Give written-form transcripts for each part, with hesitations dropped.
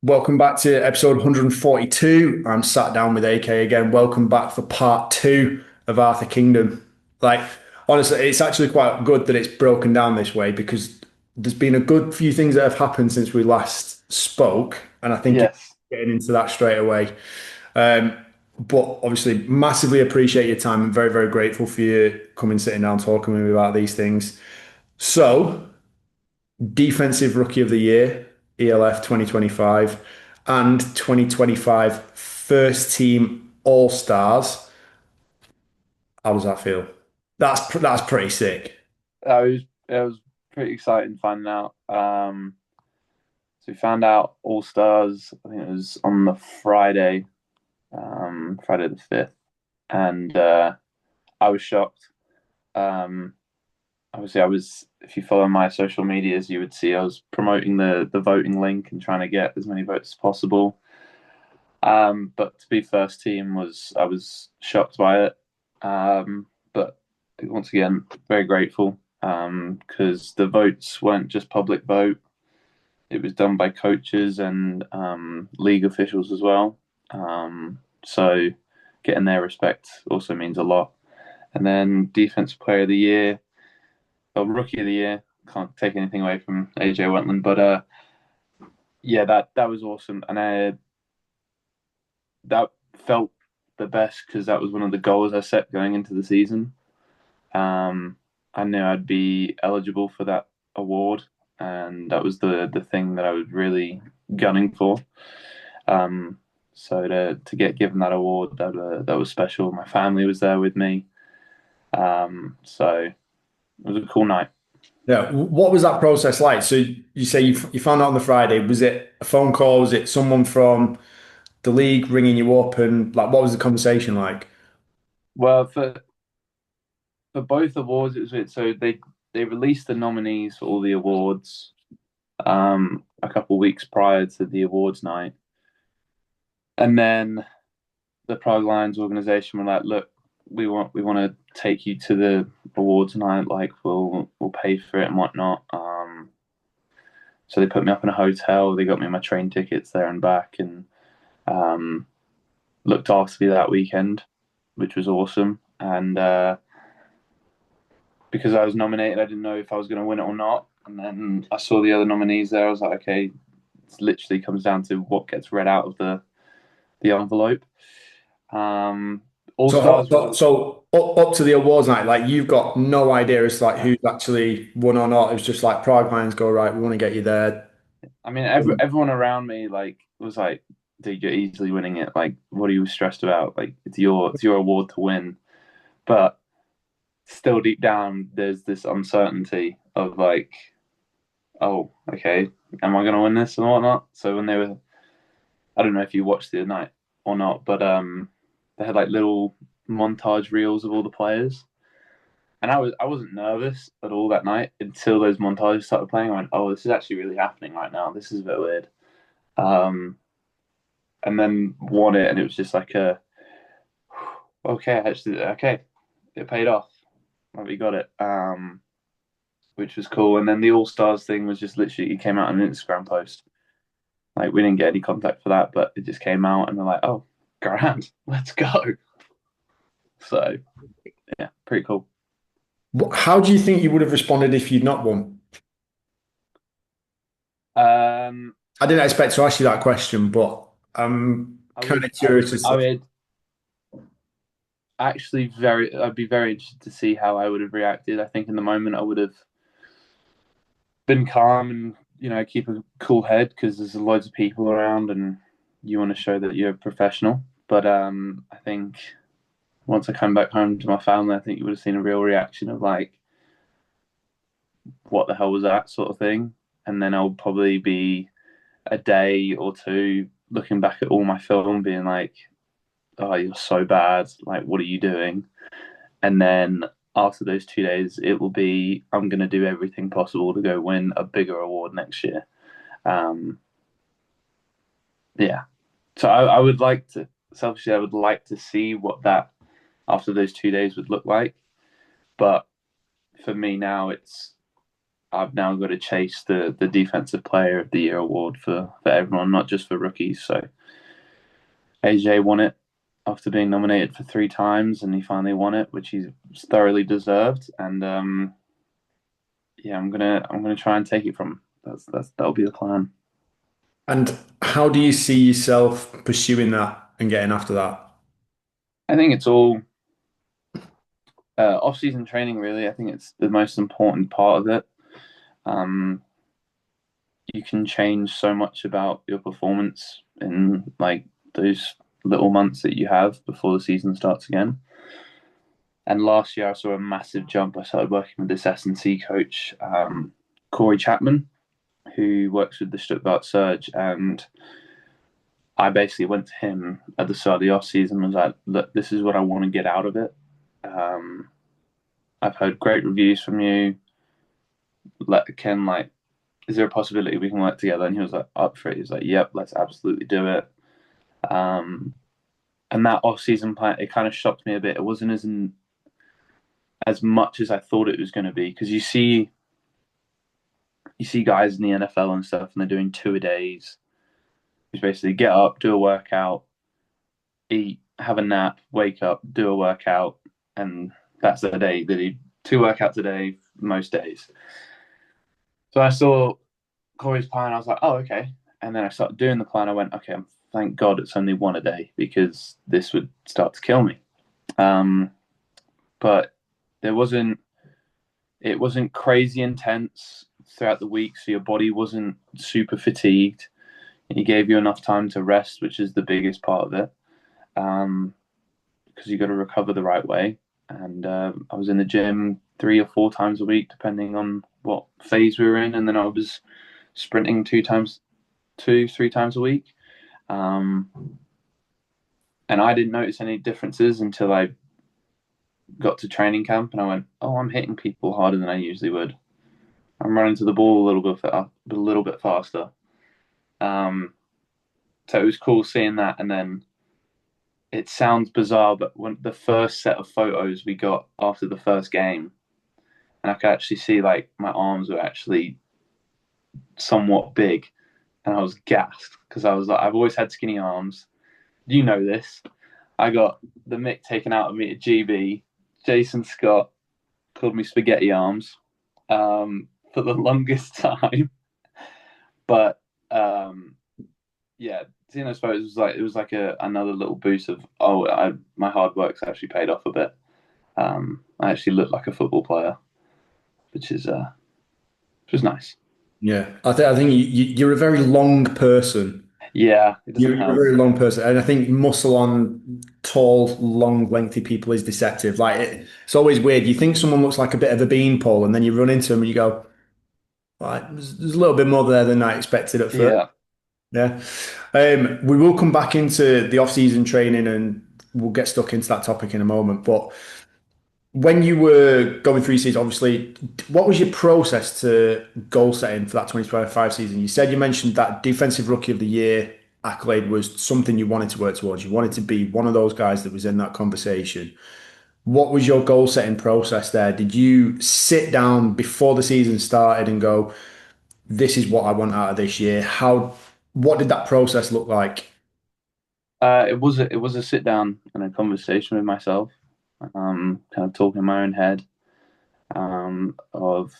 Welcome back to episode 142. I'm sat down with AK again. Welcome back for part two of Arthur Kingdom. Like, honestly, it's actually quite good that it's broken down this way because there's been a good few things that have happened since we last spoke, and I think it's Yes. getting into that straight away. Um, but obviously, massively appreciate your time. I'm very, very grateful for you coming, sitting down, talking with me about these things. So, Defensive Rookie of the Year, ELF 2025, and 2025 First Team All Stars. How does that feel? That's pretty sick. It was pretty exciting finding out. So we found out All Stars. I think it was on the Friday, Friday the 5th, and I was shocked. Um, Obviously, I was. If you follow my social medias, you would see I was promoting the voting link and trying to get as many votes as possible. But to be first team I was shocked by it. But once again, very grateful because the votes weren't just public vote. It was done by coaches and league officials as well. So getting their respect also means a lot. And then defensive player of the year, or rookie of the year. Can't take anything away from AJ Wentland, but yeah, that was awesome, and that felt the best because that was one of the goals I set going into the season. Um, I knew I'd be eligible for that award, and that was the thing that I was really gunning for. Um, so to get given that award, that was special. My family was there with me, so it was a cool night. Yeah. What was that process like? So you say you found out on the Friday. Was it a phone call? Was it someone from the league ringing you up? And like, what was the conversation like? Well, for both awards, it was weird. So they released the nominees for all the awards a couple of weeks prior to the awards night, and then the Prague Lions organization were like, "Look, we want to take you to the awards night. Like, we'll pay for it and whatnot." So they put me up in a hotel. They got me my train tickets there and back, and um, looked after me that weekend, which was awesome. And because I was nominated, I didn't know if I was going to win it or not. And then I saw the other nominees there. I was like, okay, it literally comes down to what gets read out of the envelope. Um, All So, Stars was so, so up to the awards night, like you've got no idea as to like who's actually won or not. It was just like Prague Lions go right. We want to get you there. I mean, everyone around me like was like, "Dude, you're easily winning it. Like, what are you stressed about? Like, it's your award to win." But still, deep down, there's this uncertainty of like, "Oh, okay, am I going to win this and whatnot?" So when they were, I don't know if you watched the other night or not, but they had like little montage reels of all the players, and I wasn't nervous at all that night until those montages started playing. I went, "Oh, this is actually really happening right now. This is a bit weird." Um, and then won it, and it was just like a okay, actually, okay, it paid off. Like we got it, which was cool. And then the All Stars thing was just literally it came out on an Instagram post. Like we didn't get any contact for that, but it just came out, and they're like, "Oh, grand, let's go." So yeah, pretty cool. How do you think you would have responded if you'd not won? Um, I didn't expect to ask you that question, but I'm I kind would, of curious as I to. would actually I'd be very interested to see how I would have reacted. I think in the moment I would have been calm and keep a cool head because there's loads of people around and you want to show that you're a professional. But I think once I come back home to my family, I think you would have seen a real reaction of like, what the hell was that sort of thing. And then I'll probably be a day or two looking back at all my film, being like, "Oh, you're so bad. Like, what are you doing?" And then after those 2 days, it will be, I'm going to do everything possible to go win a bigger award next year. Um, yeah. So I would like to, selfishly, I would like to see what that after those 2 days would look like. But for me now, it's I've now got to chase the Defensive Player of the Year award for everyone, not just for rookies. So AJ won it after being nominated for 3 times, and he finally won it, which he's thoroughly deserved. And yeah, I'm gonna try and take it from him. That'll be the plan. And how do you see yourself pursuing that and getting after that? I think it's all off-season training. Really, I think it's the most important part of it. Um, you can change so much about your performance in like those little months that you have before the season starts again. And last year, I saw a massive jump. I started working with this S&C coach, Corey Chapman, who works with the Stuttgart Surge, and I basically went to him at the start of the off season and was like, "Look, this is what I want to get out of it. Um, I've heard great reviews from you. Ken, like, is there a possibility we can work together?" And he was like, "Up for it." He was like, "Yep, let's absolutely do it." Um, and that off-season plan, it kind of shocked me a bit. It wasn't as much as I thought it was going to be, because you see guys in the NFL and stuff, and they're doing 2-a-days. You basically get up, do a workout, eat, have a nap, wake up, do a workout, and that's their day. They do 2 workouts a day most days. So I saw Corey's plan. I was like, oh, okay. And then I started doing the plan. I went, okay, thank God it's only 1 a day, because this would start to kill me. Um, but there wasn't it wasn't crazy intense throughout the week, so your body wasn't super fatigued. He gave you enough time to rest, which is the biggest part of it, because you got to recover the right way. And I was in the gym 3 or 4 times a week, depending on what phase we were in, and then I was sprinting 3 times a week. Um, and I didn't notice any differences until I got to training camp, and I went, "Oh, I'm hitting people harder than I usually would. I'm running to the ball a little bit faster." Um, so it was cool seeing that, and then it sounds bizarre, but when the first set of photos we got after the first game, and I could actually see like my arms were actually somewhat big, and I was gassed because I was like, I've always had skinny arms. You know this. I got the mick taken out of me at GB. Jason Scott called me spaghetti arms for the longest time, but yeah, seeing those photos was like, it was like another little boost of, my hard work's actually paid off a bit. I actually look like a football player, which is which was nice. Yeah, I think you're a very long person. Yeah, it doesn't You're a help. very long person, and I think muscle on tall, long, lengthy people is deceptive. Like it's always weird. You think someone looks like a bit of a beanpole, and then you run into them and you go, "Right, there's a little bit more there than I expected at first." Yeah. Yeah. We will come back into the off-season training, and we'll get stuck into that topic in a moment. But when you were going through your season, obviously, what was your process to goal setting for that 2025 season? You said you mentioned that Defensive Rookie of the Year accolade was something you wanted to work towards. You wanted to be one of those guys that was in that conversation. What was your goal setting process there? Did you sit down before the season started and go, this is what I want out of this year? What did that process look like? It was a sit down and a conversation with myself, kind of talking in my own head, of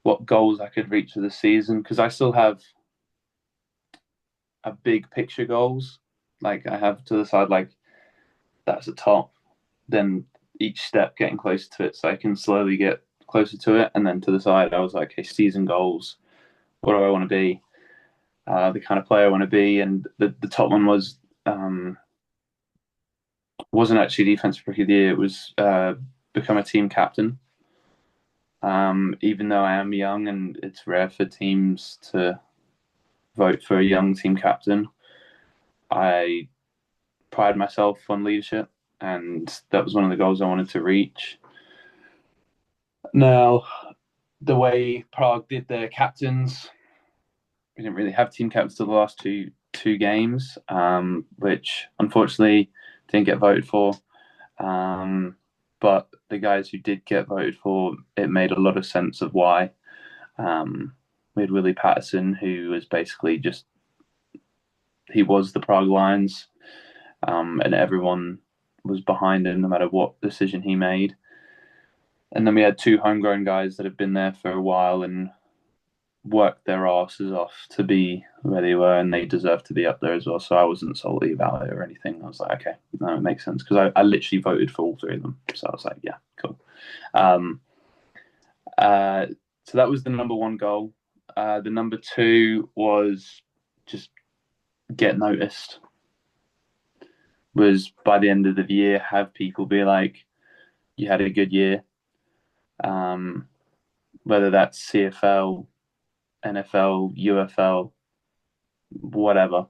what goals I could reach for the season, because I still have a big picture goals. Like I have to the side, like that's the top, then each step getting closer to it, so I can slowly get closer to it. And then to the side, I was like, okay, season goals. What do I want to be? The kind of player I want to be, and the top one wasn't actually defensive rookie of the year. It was become a team captain. Even though I am young and it's rare for teams to vote for a young team captain, I pride myself on leadership, and that was one of the goals I wanted to reach. Now, the way Prague did their captains, we didn't really have team captains to the last two games, which unfortunately didn't get voted for. But the guys who did get voted for, it made a lot of sense of why. We had Willie Patterson, who was basically just he was the Prague Lions, and everyone was behind him no matter what decision he made. And then we had two homegrown guys that had been there for a while and worked their asses off to be where they were, and they deserved to be up there as well. So I wasn't salty about it or anything. I was like, okay, no, it makes sense because I literally voted for all three of them. So I was like, yeah, cool. Um, uh, so that was the number one goal. The number two was just get noticed. Was by the end of the year, have people be like, you had a good year. Um, whether that's CFL, NFL, UFL, whatever,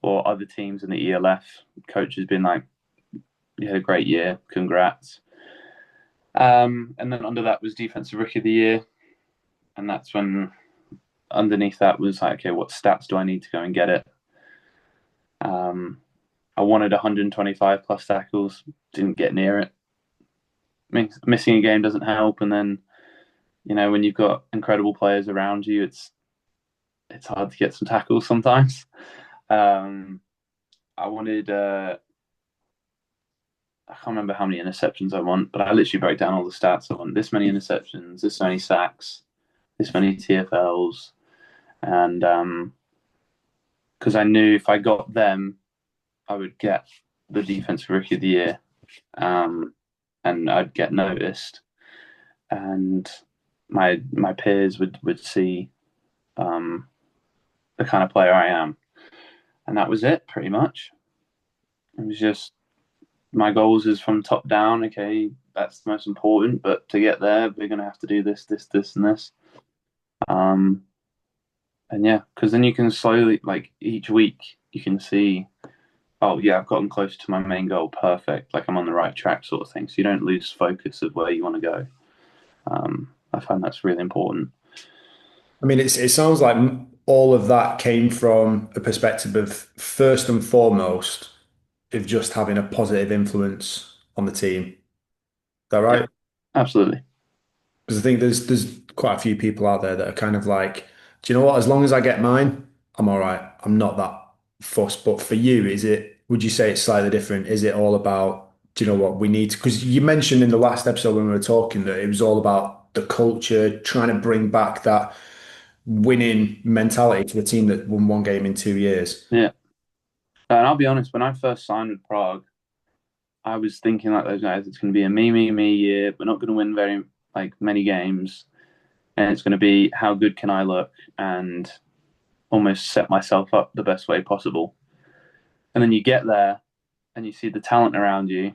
or other teams in the ELF, coaches been like, you had a great year, congrats. And then under that was Defensive Rookie of the Year. And that's when underneath that was like, okay, what stats do I need to go and get it? I wanted 125 plus tackles, didn't get near it. Missing a game doesn't help. And then, when you've got incredible players around you, it's hard to get some tackles sometimes. I wanted I can't remember how many interceptions I want, but I literally broke down all the stats. I want this many interceptions, this many sacks, this many TFLs, and because I knew if I got them, I would get the Defensive Rookie of the Year, and I'd get noticed, and my peers would see the kind of player I am, and that was it pretty much. It was just my goals is from top down. Okay, that's the most important. But to get there, we're gonna have to do this, this, this, and this. Um, and yeah, because then you can slowly, like each week, you can see, oh yeah, I've gotten closer to my main goal. Perfect. Like I'm on the right track, sort of thing. So you don't lose focus of where you want to go. I find that's really important. I mean, it sounds like all of that came from a perspective of first and foremost of just having a positive influence on the team. Is that Yeah, right? absolutely. Because I think there's quite a few people out there that are kind of like, do you know what? As long as I get mine, I'm all right. I'm not that fussed. But for you, would you say it's slightly different? Is it all about, do you know what we need? Because you mentioned in the last episode when we were talking that it was all about the culture, trying to bring back that winning mentality to the team that won one game in 2 years. Yeah, and I'll be honest. When I first signed with Prague, I was thinking like those guys. It's going to be a me, me, me year. We're not going to win very like many games, and it's going to be how good can I look and almost set myself up the best way possible. And then you get there and you see the talent around you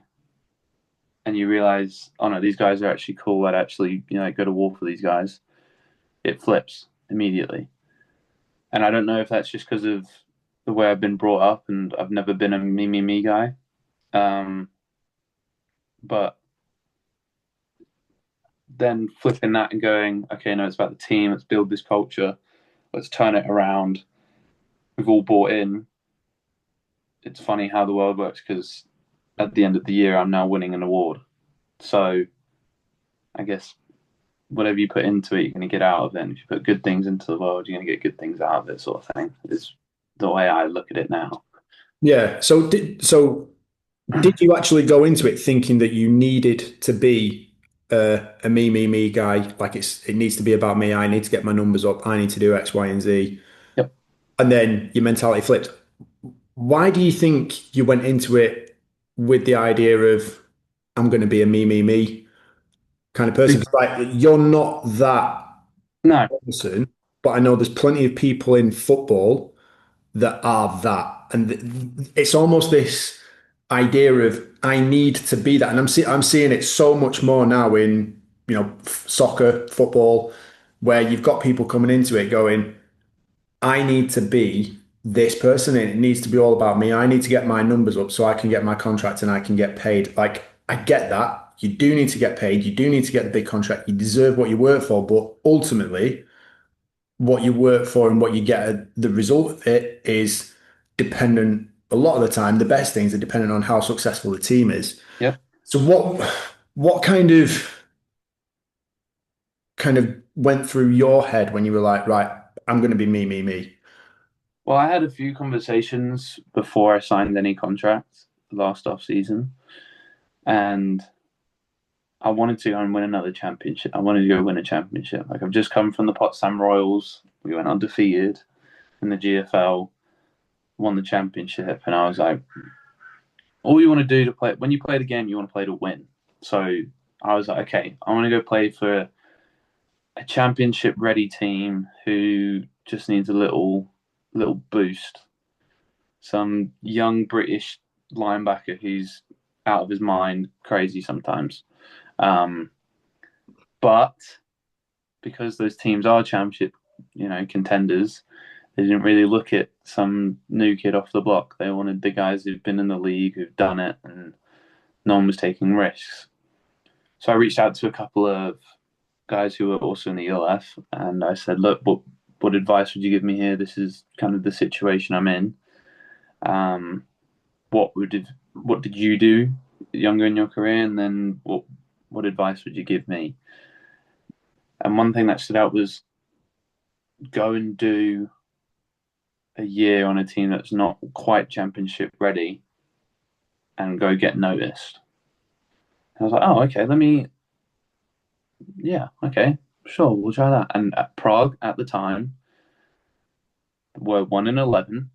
and you realize, oh no, these guys are actually cool. I'd actually, go to war for these guys. It flips immediately. And I don't know if that's just because of the way I've been brought up and I've never been a me, me, me guy. Um, but then flipping that and going, okay, no, it's about the team. Let's build this culture. Let's turn it around. We've all bought in. It's funny how the world works because at the end of the year, I'm now winning an award. So I guess whatever you put into it, you're going to get out of it. And if you put good things into the world, you're going to get good things out of it, sort of thing. Is the way I look at it now. Yeah. So did you actually go into it thinking that you needed to be a me, me, me guy? Like it needs to be about me. I need to get my numbers up. I need to do X, Y, and Z. Yep. And then your mentality flipped. Why do you think you went into it with the idea of I'm going to be a me, me, me kind of person? 'Cause, like you're not that No. person, but I know there's plenty of people in football that are that, and it's almost this idea of I need to be that, and I'm seeing it so much more now in soccer, football, where you've got people coming into it going, I need to be this person, and it needs to be all about me. I need to get my numbers up so I can get my contract and I can get paid. Like I get that. You do need to get paid. You do need to get the big contract. You deserve what you work for, but ultimately what you work for and what you get, the result of it is dependent a lot of the time. The best things are dependent on how successful the team is. Yep. So what kind of went through your head when you were like, right, I'm going to be me, me, me? Well, I had a few conversations before I signed any contract last off season, and I wanted to go and win another championship. I wanted to go win a championship. Like I've just come from the Potsdam Royals. We went undefeated in the GFL, won the championship, and I was like, all you want to do to play when you play the game, you want to play to win. So I was like, okay, I want to go play for a championship ready team who just needs a little boost. Some young British linebacker who's out of his mind, crazy sometimes. Um, but because those teams are championship, contenders, they didn't really look at some new kid off the block. They wanted the guys who've been in the league, who've done it, and no one was taking risks. So I reached out to a couple of guys who were also in the ELF, and I said, "Look, what advice would you give me here? This is kind of the situation I'm in. Um, what did you do younger in your career, and then what advice would you give me?" And one thing that stood out was go and do a year on a team that's not quite championship ready, and go get noticed. And I was like, oh, okay, yeah, okay, sure, we'll try that. And at Prague at the time were 1-11,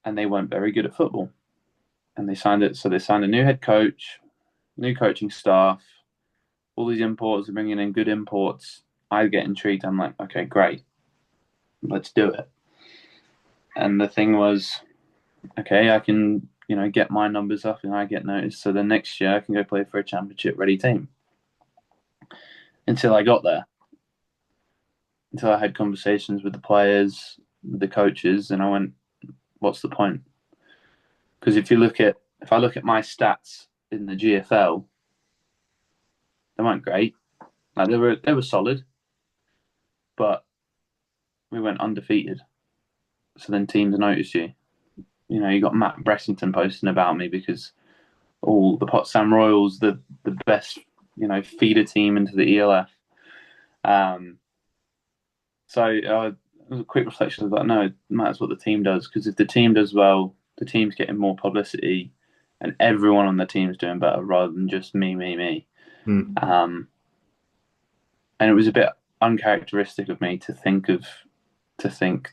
and they weren't very good at football. And they signed it, so they signed a new head coach, new coaching staff, all these imports are bringing in good imports. I get intrigued. I'm like, okay, great, let's do it. And the thing was, okay, I can, get my numbers up and I get noticed. So the next year I can go play for a championship ready team. Until I got there, until I had conversations with the players, with the coaches, and I went, what's the point? Because if I look at my stats in the GFL, they weren't great. Like they were solid, but we went undefeated. So then teams noticed you. You got Matt Bressington posting about me because all the Potsdam Royals, the best, feeder team into the ELF. So it was a quick reflection of that. No, it matters what the team does because if the team does well, the team's getting more publicity, and everyone on the team's doing better rather than just me, me, me. Hmm. And it was a bit uncharacteristic of me to think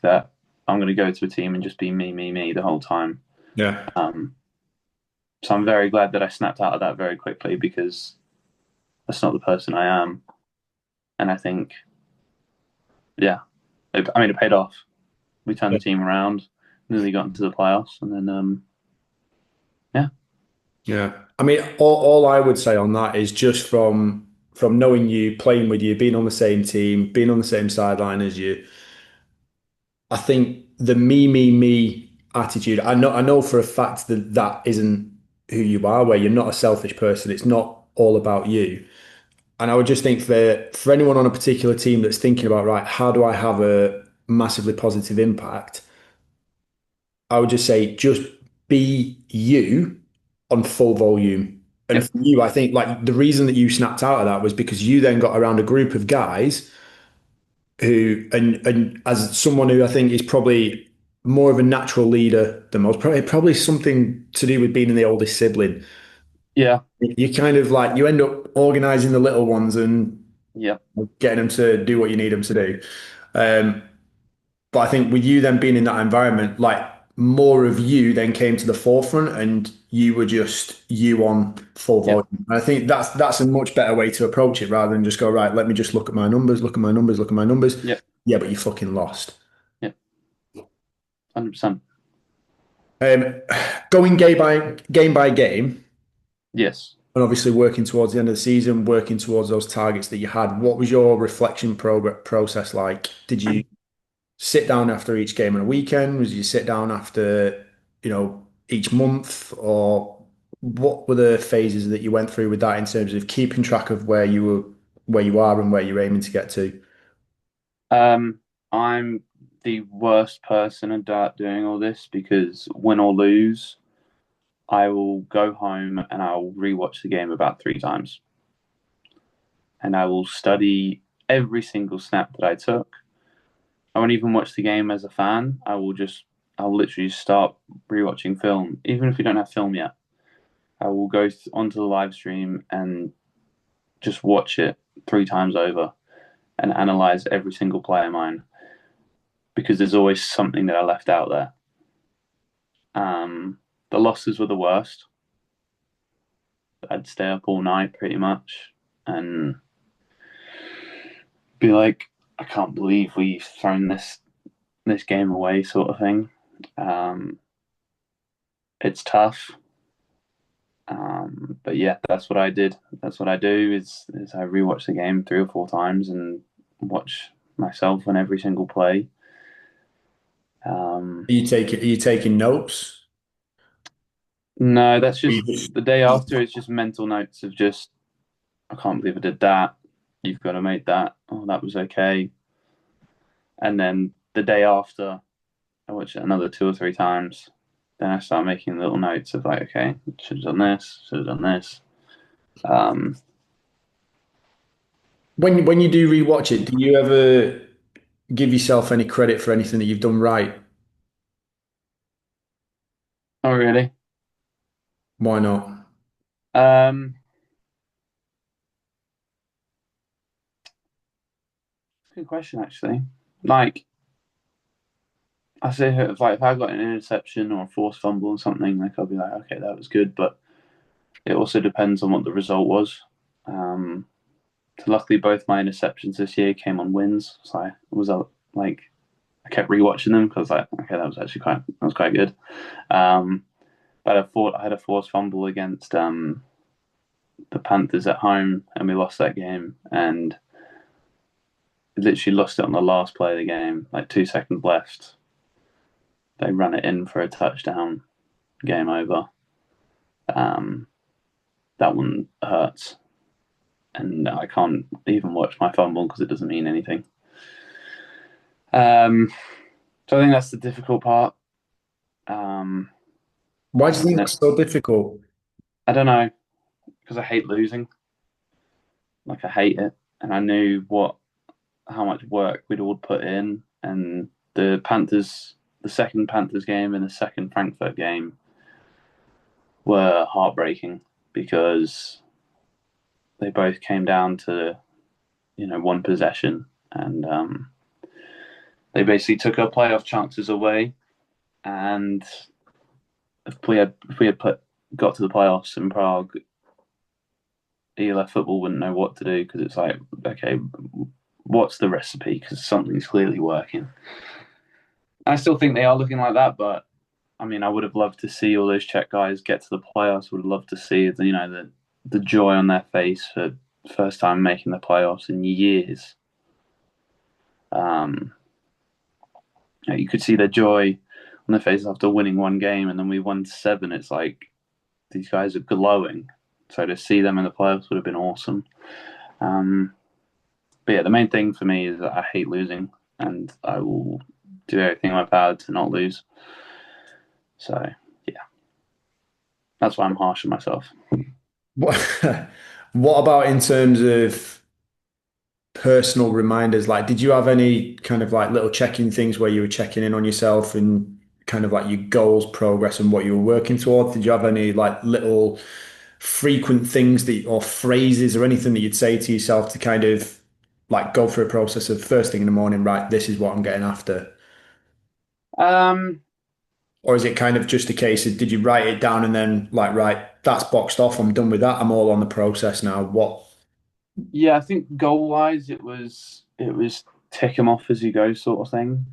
that I'm going to go to a team and just be me, me, me the whole time. Yeah. Um, so I'm very glad that I snapped out of that very quickly because that's not the person I am. And I think, yeah, it paid off. We turned the team around, nearly got into the playoffs, and then yeah, Yeah. I mean, all I would say on that is just from knowing you, playing with you, being on the same team, being on the same sideline as you, I think the me, me, me attitude, I know for a fact that that isn't who you are, where you're not a selfish person. It's not all about you. And I would just think for anyone on a particular team that's thinking about, right, how do I have a massively positive impact? I would just say just be you on full volume. And yep, for you, I think like the reason that you snapped out of that was because you then got around a group of guys who, and as someone who I think is probably more of a natural leader than most, probably something to do with being the oldest sibling. yeah, You kind of like you end up organizing the little ones and yep, getting them to do what you need them to do. Um, But I think with you then being in that environment, like more of you then came to the forefront and you were just you on full yep, volume. And I think that's a much better way to approach it rather than just go, right, let me just look at my numbers, look at my numbers, look at my numbers. yep, Yeah, but you fucking lost. yep, 100%. Um, Going game by game, Yes. and obviously working towards the end of the season, working towards those targets that you had. What was your reflection process like? Did you sit down after each game on a weekend? Was you sit down after, each month? Or what were the phases that you went through with that in terms of keeping track of where you are and where you're aiming to get to? I'm the worst person at doing all this because win or lose, I will go home and I'll rewatch the game about 3 times, and I will study every single snap that I took. I won't even watch the game as a fan. I'll literally start rewatching film, even if we don't have film yet. I will go onto the live stream and just watch it 3 times over and analyze every single play of mine because there's always something that I left out there. The losses were the worst. I'd stay up all night pretty much and be like, I can't believe we've thrown this game away, sort of thing. Um, it's tough, but yeah, that's what I did. That's what I do is I rewatch the game 3 or 4 times and watch myself on every single play. Um, Are you taking notes? no, that's Or you just just the day after. It's just mental notes of just I can't believe I did that. You've got to make that. Oh, that was okay. And then the day after, I watch it another 2 or 3 times. Then I start making little notes of like, okay, should have done this, should have done this. Um, when you do rewatch it, do you ever give yourself any credit for anything that you've done right? oh, really? Why not? Um, Good question, actually. Like, I say, if I got an interception or a forced fumble or something, like I'll be like, okay, that was good. But it also depends on what the result was. Um, so luckily, both my interceptions this year came on wins. So I was like, I kept rewatching them because like, okay, that was quite good. Um, but I had a forced fumble against the Panthers at home, and we lost that game. And literally lost it on the last play of the game, like 2 seconds left. They ran it in for a touchdown. Game over. Um, that one hurts, and I can't even watch my fumble because it doesn't mean anything. Um, so I think that's the difficult part. Um, Why do you think and that's so difficult? I don't know because I hate losing. Like I hate it, and I knew what how much work we'd all put in, and the second Panthers game and the second Frankfurt game were heartbreaking because they both came down to one possession, and they basically took our playoff chances away. And if we had got to the playoffs in Prague, ELF football wouldn't know what to do because it's like, okay, what's the recipe? Because something's clearly working. I still think they are looking like that, but I mean, I would have loved to see all those Czech guys get to the playoffs. Would have loved to see the joy on their face for first time making the playoffs in years. Um, you could see their joy on their faces after winning one game, and then we won seven. It's like these guys are glowing. So to see them in the playoffs would have been awesome. Um, but yeah, the main thing for me is that I hate losing, and I will do everything in my power to not lose. So yeah, that's why I'm harsh on myself. What, what about in terms of personal reminders? Like, did you have any kind of like little check-in things where you were checking in on yourself and kind of like your goals, progress, and what you were working towards? Did you have any like little frequent things that or phrases or anything that you'd say to yourself to kind of like go through a process of first thing in the morning, right, this is what I'm getting after? Um, Or is it kind of just a case of did you write it down and then like, right, that's boxed off, I'm done with that, I'm all on the process now. What? yeah, I think goal wise, it was tick them off as you go sort of thing.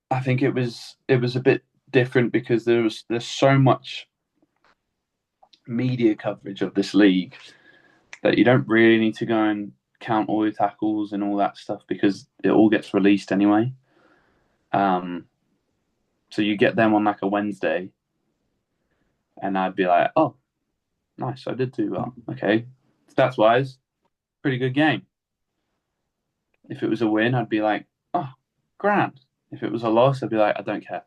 I think it was a bit different because there's so much media coverage of this league that you don't really need to go and count all your tackles and all that stuff because it all gets released anyway. Um, so you get them on like a Wednesday, and I'd be like, "Oh, nice, I did do well. Okay, stats wise, pretty good game." If it was a win, I'd be like, "Oh, grand." If it was a loss, I'd be like, "I don't care."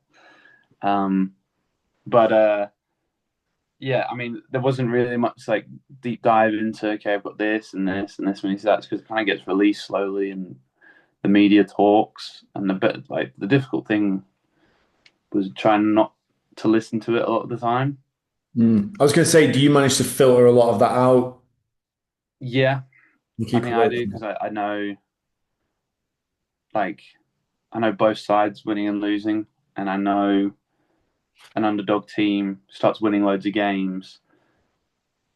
Um, but yeah, I mean, there wasn't really much like deep dive into okay, I've got this and this and this and that's because it kind of gets released slowly and the media talks and the bit like the difficult thing was trying not to listen to it a lot of the time. I was going to say, do you manage to filter a lot of that out Yeah, and I keep mean, I away do from because I know like I know both sides winning and losing, and I know an underdog team starts winning loads of games,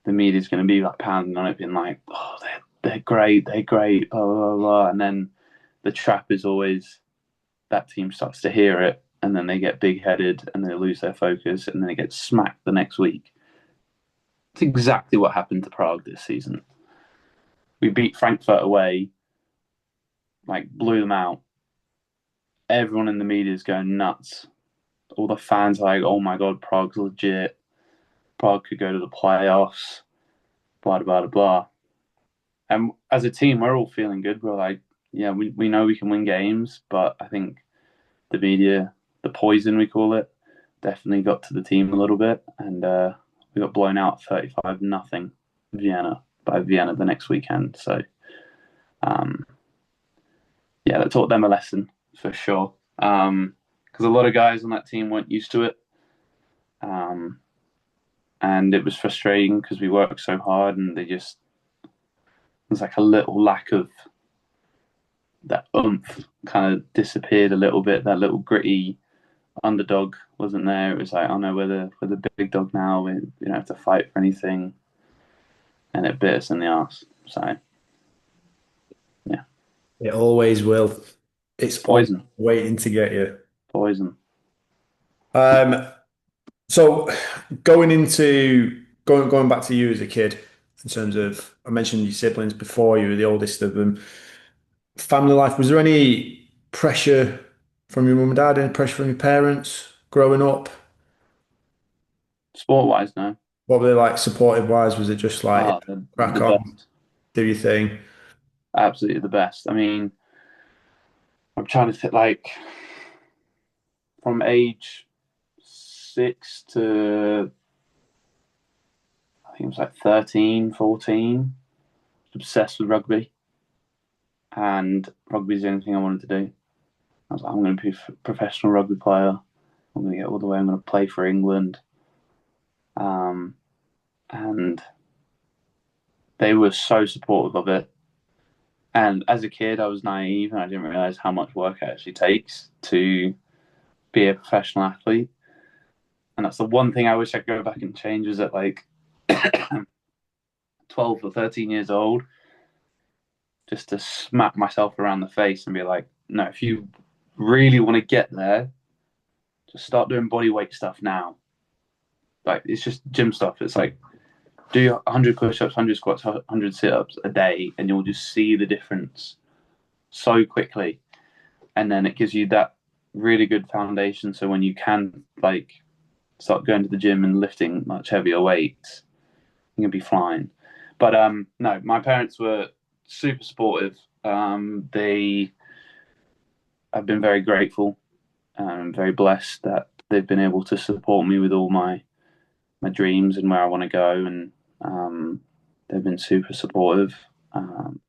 the media's going to be like pounding on it, being like, "Oh, they're great, blah blah blah," and then the trap is always that team starts to hear it, and then they get big headed, and they lose their focus, and then they get smacked the next week. It's exactly what happened to Prague this season. We beat Frankfurt away, like blew them out. Everyone in the media is going nuts. All the fans are like, "Oh my god, Prague's legit. Prague could go to the playoffs." Blah blah blah blah. And as a team, we're all feeling good. We're like, yeah, we know we can win games, but I think the media, the poison we call it, definitely got to the team a little bit, and we got blown out 35-0 Vienna by Vienna the next weekend. So um, yeah, that taught them a lesson for sure. Because a lot of guys on that team weren't used to it, um, and it was frustrating because we worked so hard, and they just there's like a little lack of that oomph kind of disappeared a little bit. That little gritty underdog wasn't there. It was like, oh no, we're the big dog now. We don't have to fight for anything, and it bit us in the ass. So yeah, it. It always will. It's always poison, waiting to get you. poison. Um, so going back to you as a kid, in terms of I mentioned your siblings before, you were the oldest of them. Family life, was there any pressure from your mum and dad, any pressure from your parents growing up? Sport wise, no. What were they like supportive wise? Was it just like Ah, the crack on, best, do your thing? absolutely the best. I mean, I'm trying to think like from age 6 to I think it was like 13, 14. Obsessed with rugby, and rugby is the only thing I wanted to do. I was like, I'm going to be a professional rugby player. I'm going to get all the way. I'm going to play for England. Um, and they were so supportive of it. And as a kid, I was naive and I didn't realize how much work it actually takes to be a professional athlete. And that's the one thing I wish I could go back and change was at like 12 or 13 years old, just to smack myself around the face and be like, no, if you really want to get there, just start doing body weight stuff now. Like, it's just gym stuff. It's like, do 100 push ups, 100 squats, 100 sit ups a day, and you'll just see the difference so quickly. And then it gives you that really good foundation. So when you can, like, start going to the gym and lifting much heavier weights, you can be flying. But no, my parents were super supportive. They I've been very grateful and very blessed that they've been able to support me with all my dreams and where I want to go, and they've been super supportive. Um,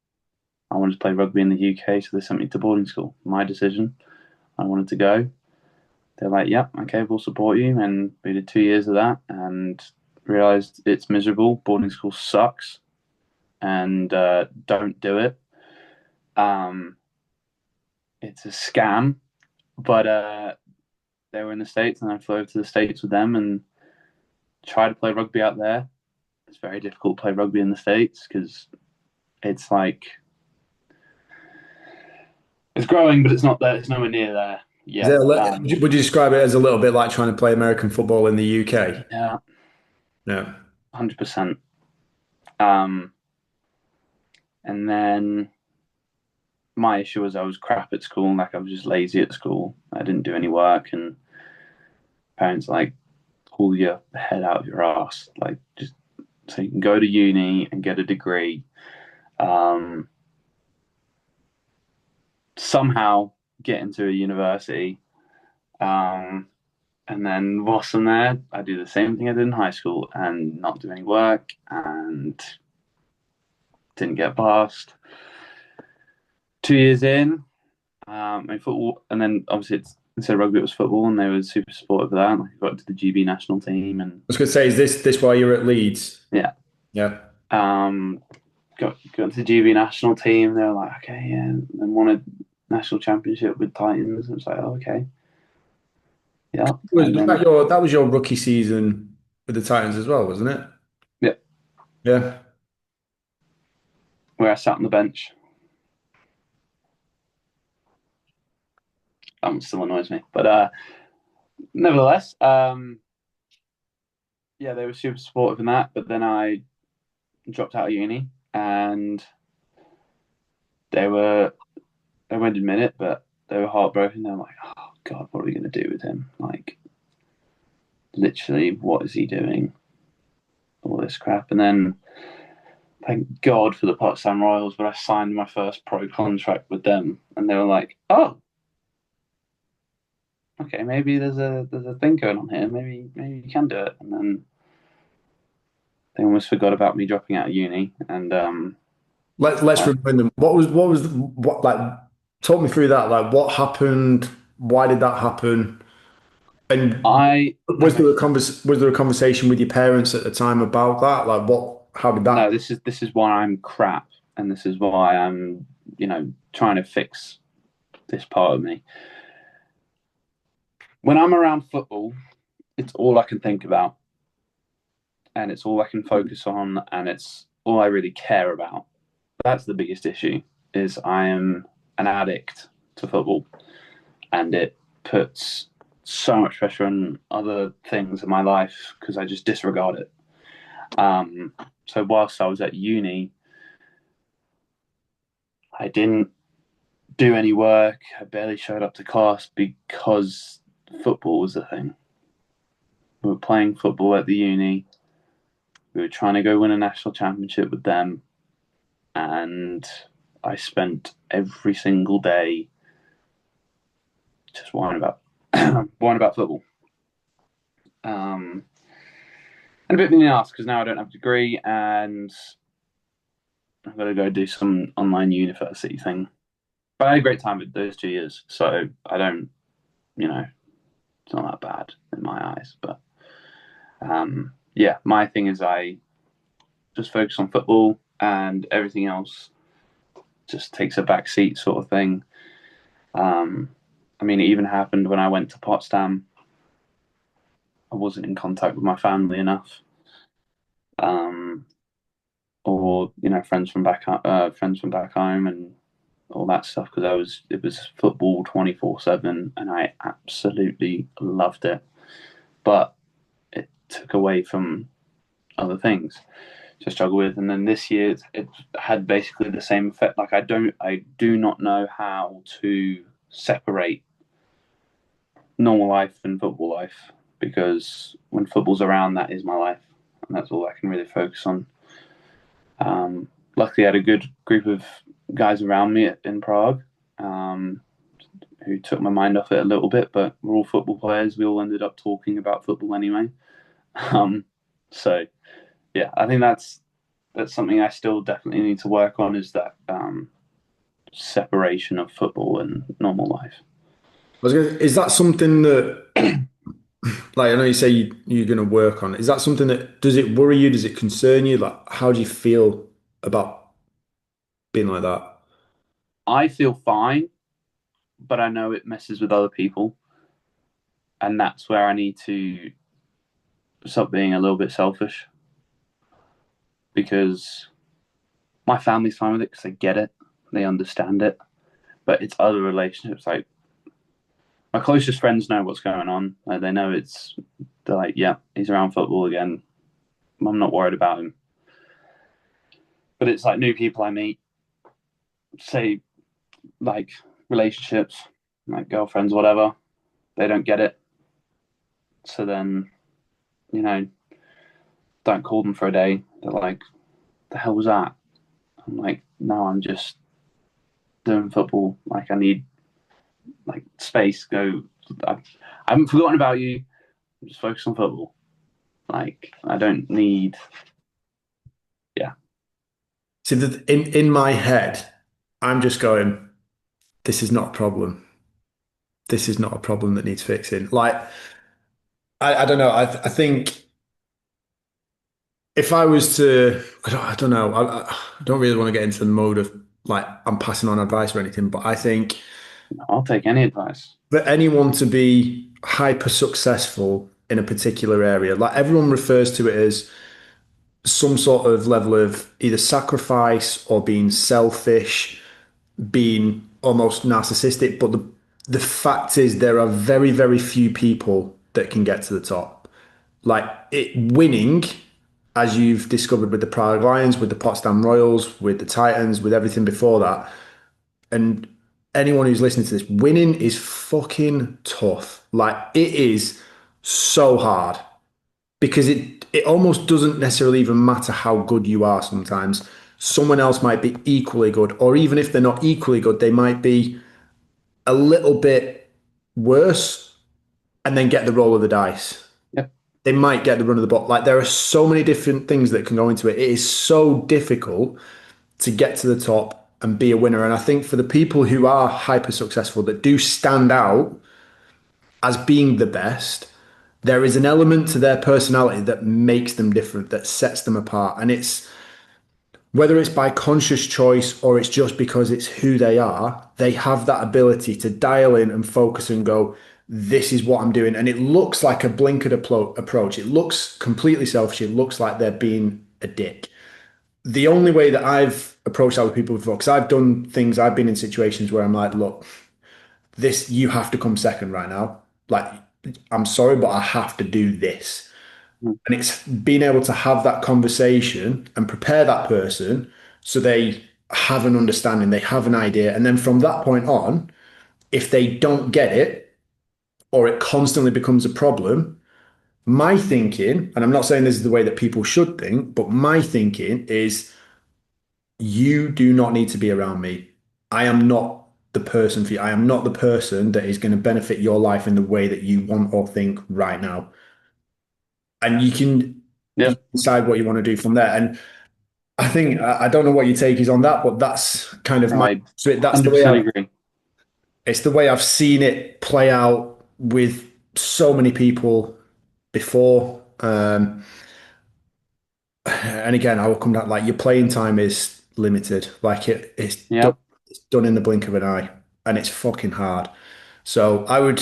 I wanted to play rugby in the UK, so they sent me to boarding school. My decision. I wanted to go. They're like, "Yep, yeah, okay, we'll support you." And we did 2 years of that, and realized it's miserable. Boarding school sucks, and don't do it. Um, it's a scam. But they were in the States, and I flew over to the States with them and tried to play rugby out there. It's very difficult to play rugby in the States because it's like it's growing, but it's not there. It's nowhere near there Is it yet. would you describe it as a little bit like trying to play American football in the UK? Yeah, No. 100%. Um, and then my issue was I was crap at school. Like I was just lazy at school. I didn't do any work, and parents like pull your head out of your ass, like just so you can go to uni and get a degree. Um, Somehow get into a university, um, And then whilst I'm there, I do the same thing I did in high school and not do any work and didn't get past. 2 years in football, and then obviously instead of rugby, it was football, and they were super supportive of that. Like I got to the GB national team, and was going to say, is this why you're at Leeds? yeah, Yeah. um, got to the GB national team. They were like, okay, yeah, and then won a national championship with Titans. And it's like, oh, okay, yeah, Was, and was then that was your rookie season with the Titans as well, wasn't it? yeah, Yeah. where I sat on the bench. Still annoys me, but nevertheless, yeah, they were super supportive in that. But then I dropped out of uni, and they were they won't admit it, but they were heartbroken. They were like, "Oh God, what are we going to do with him? Like, literally, what is he doing? All this crap." And then, thank God for the Potsdam Royals, but I signed my first pro contract with them, and they were like, "Oh, okay, maybe there's a thing going on here. Maybe you can do it." And then they almost forgot about me dropping out of uni, and Let's I, remind them. What like talk me through that. Like what happened? Why did that happen? And I okay. was there a conversation with your parents at the time about that? Like what how did that No, this is why I'm crap, and this is why I'm trying to fix this part of me. When I'm around football, it's all I can think about, and it's all I can focus on, and it's all I really care about. That's the biggest issue. Is I am an addict to football, and it puts so much pressure on other things in my life because I just disregard it. So whilst I was at uni, I didn't do any work. I barely showed up to class because football was the thing. We were playing football at the uni. We were trying to go win a national championship with them, and I spent every single day just whining about whining about football. Um, and a bit in the ass because now I don't have a degree and I've got to go do some online university thing. But I had a great time with those 2 years, so I don't, you know, it's not that bad in my eyes. But yeah, my thing is I just focus on football and everything else just takes a back seat sort of thing. Um, I mean, it even happened when I went to Potsdam. I wasn't in contact with my family enough, um, or friends from back home, and all that stuff because it was football 24/7, and I absolutely loved it. But it took away from other things to struggle with, and then this year it had basically the same effect. Like I do not know how to separate normal life and football life because when football's around, that is my life, and that's all I can really focus on. Luckily, I had a good group of guys around me in Prague um, who took my mind off it a little bit, but we're all football players. We all ended up talking about football anyway. Um, so yeah, I think that's something I still definitely need to work on is that separation of football and normal life. is that something that like I know you say you're going to work on it. Is that something that does it worry you? Does it concern you? Like how do you feel about being like that? I feel fine, but I know it messes with other people, and that's where I need to stop being a little bit selfish because my family's fine with it because they get it, they understand it, but it's other relationships like my closest friends know what's going on. Like they know they're like, yeah, he's around football again. I'm not worried about him. But it's like new people I meet, say like relationships, like girlfriends, whatever. They don't get it. So then, you know, don't call them for a day. They're like, the hell was that? I'm like, no, I'm just doing football. Like I need like space. Go. I haven't forgotten about you. Just focus on football. Like I don't need. Yeah, See that in my head, I'm just going, this is not a problem. This is not a problem that needs fixing. Like, I don't know. I think if I was to, I don't know. I don't really want to get into the mode of like I'm passing on advice or anything, but I think I'll take any advice. for anyone to be hyper successful in a particular area, like everyone refers to it as some sort of level of either sacrifice or being selfish, being almost narcissistic. But the fact is, there are very, very few people that can get to the top. Like winning, as you've discovered with the Prague Lions, with the Potsdam Royals, with the Titans, with everything before that, and anyone who's listening to this, winning is fucking tough. Like it is so hard because it almost doesn't necessarily even matter how good you are sometimes. Someone else might be equally good, or even if they're not equally good, they might be a little bit worse and then get the roll of the dice. Yep. They might get the run of the ball. Like there are so many different things that can go into it. It is so difficult to get to the top and be a winner. And I think for the people who are hyper successful that do stand out as being the best, there is an element to their personality that makes them different, that sets them apart. And it's whether it's by conscious choice or it's just because it's who they have that ability to dial in and focus and go, this is what I'm doing. And it looks like a blinkered approach. It looks completely selfish. It looks like they're being a dick. The only way that I've approached other people before, because I've done things, I've been in situations where I'm like, look, this, you have to come second right now. Like, I'm sorry, but I have to do this. Mm. And it's being able to have that conversation and prepare that person so they have an understanding, they have an idea. And then from that point on, if they don't get it or it constantly becomes a problem, my thinking, and I'm not saying this is the way that people should think, but my thinking is you do not need to be around me. I am not the person for you. I am not the person that is going to benefit your life in the way that you want or think right now. And you Yep. decide what you want to do from there. And I think I don't know what your take is on that, but that's kind of my I so that's the way 100% I've agree. it's the way I've seen it play out with so many people before. And again, I will come down like your playing time is limited. Like Yeah. it's done in the blink of an eye, and it's fucking hard. So I would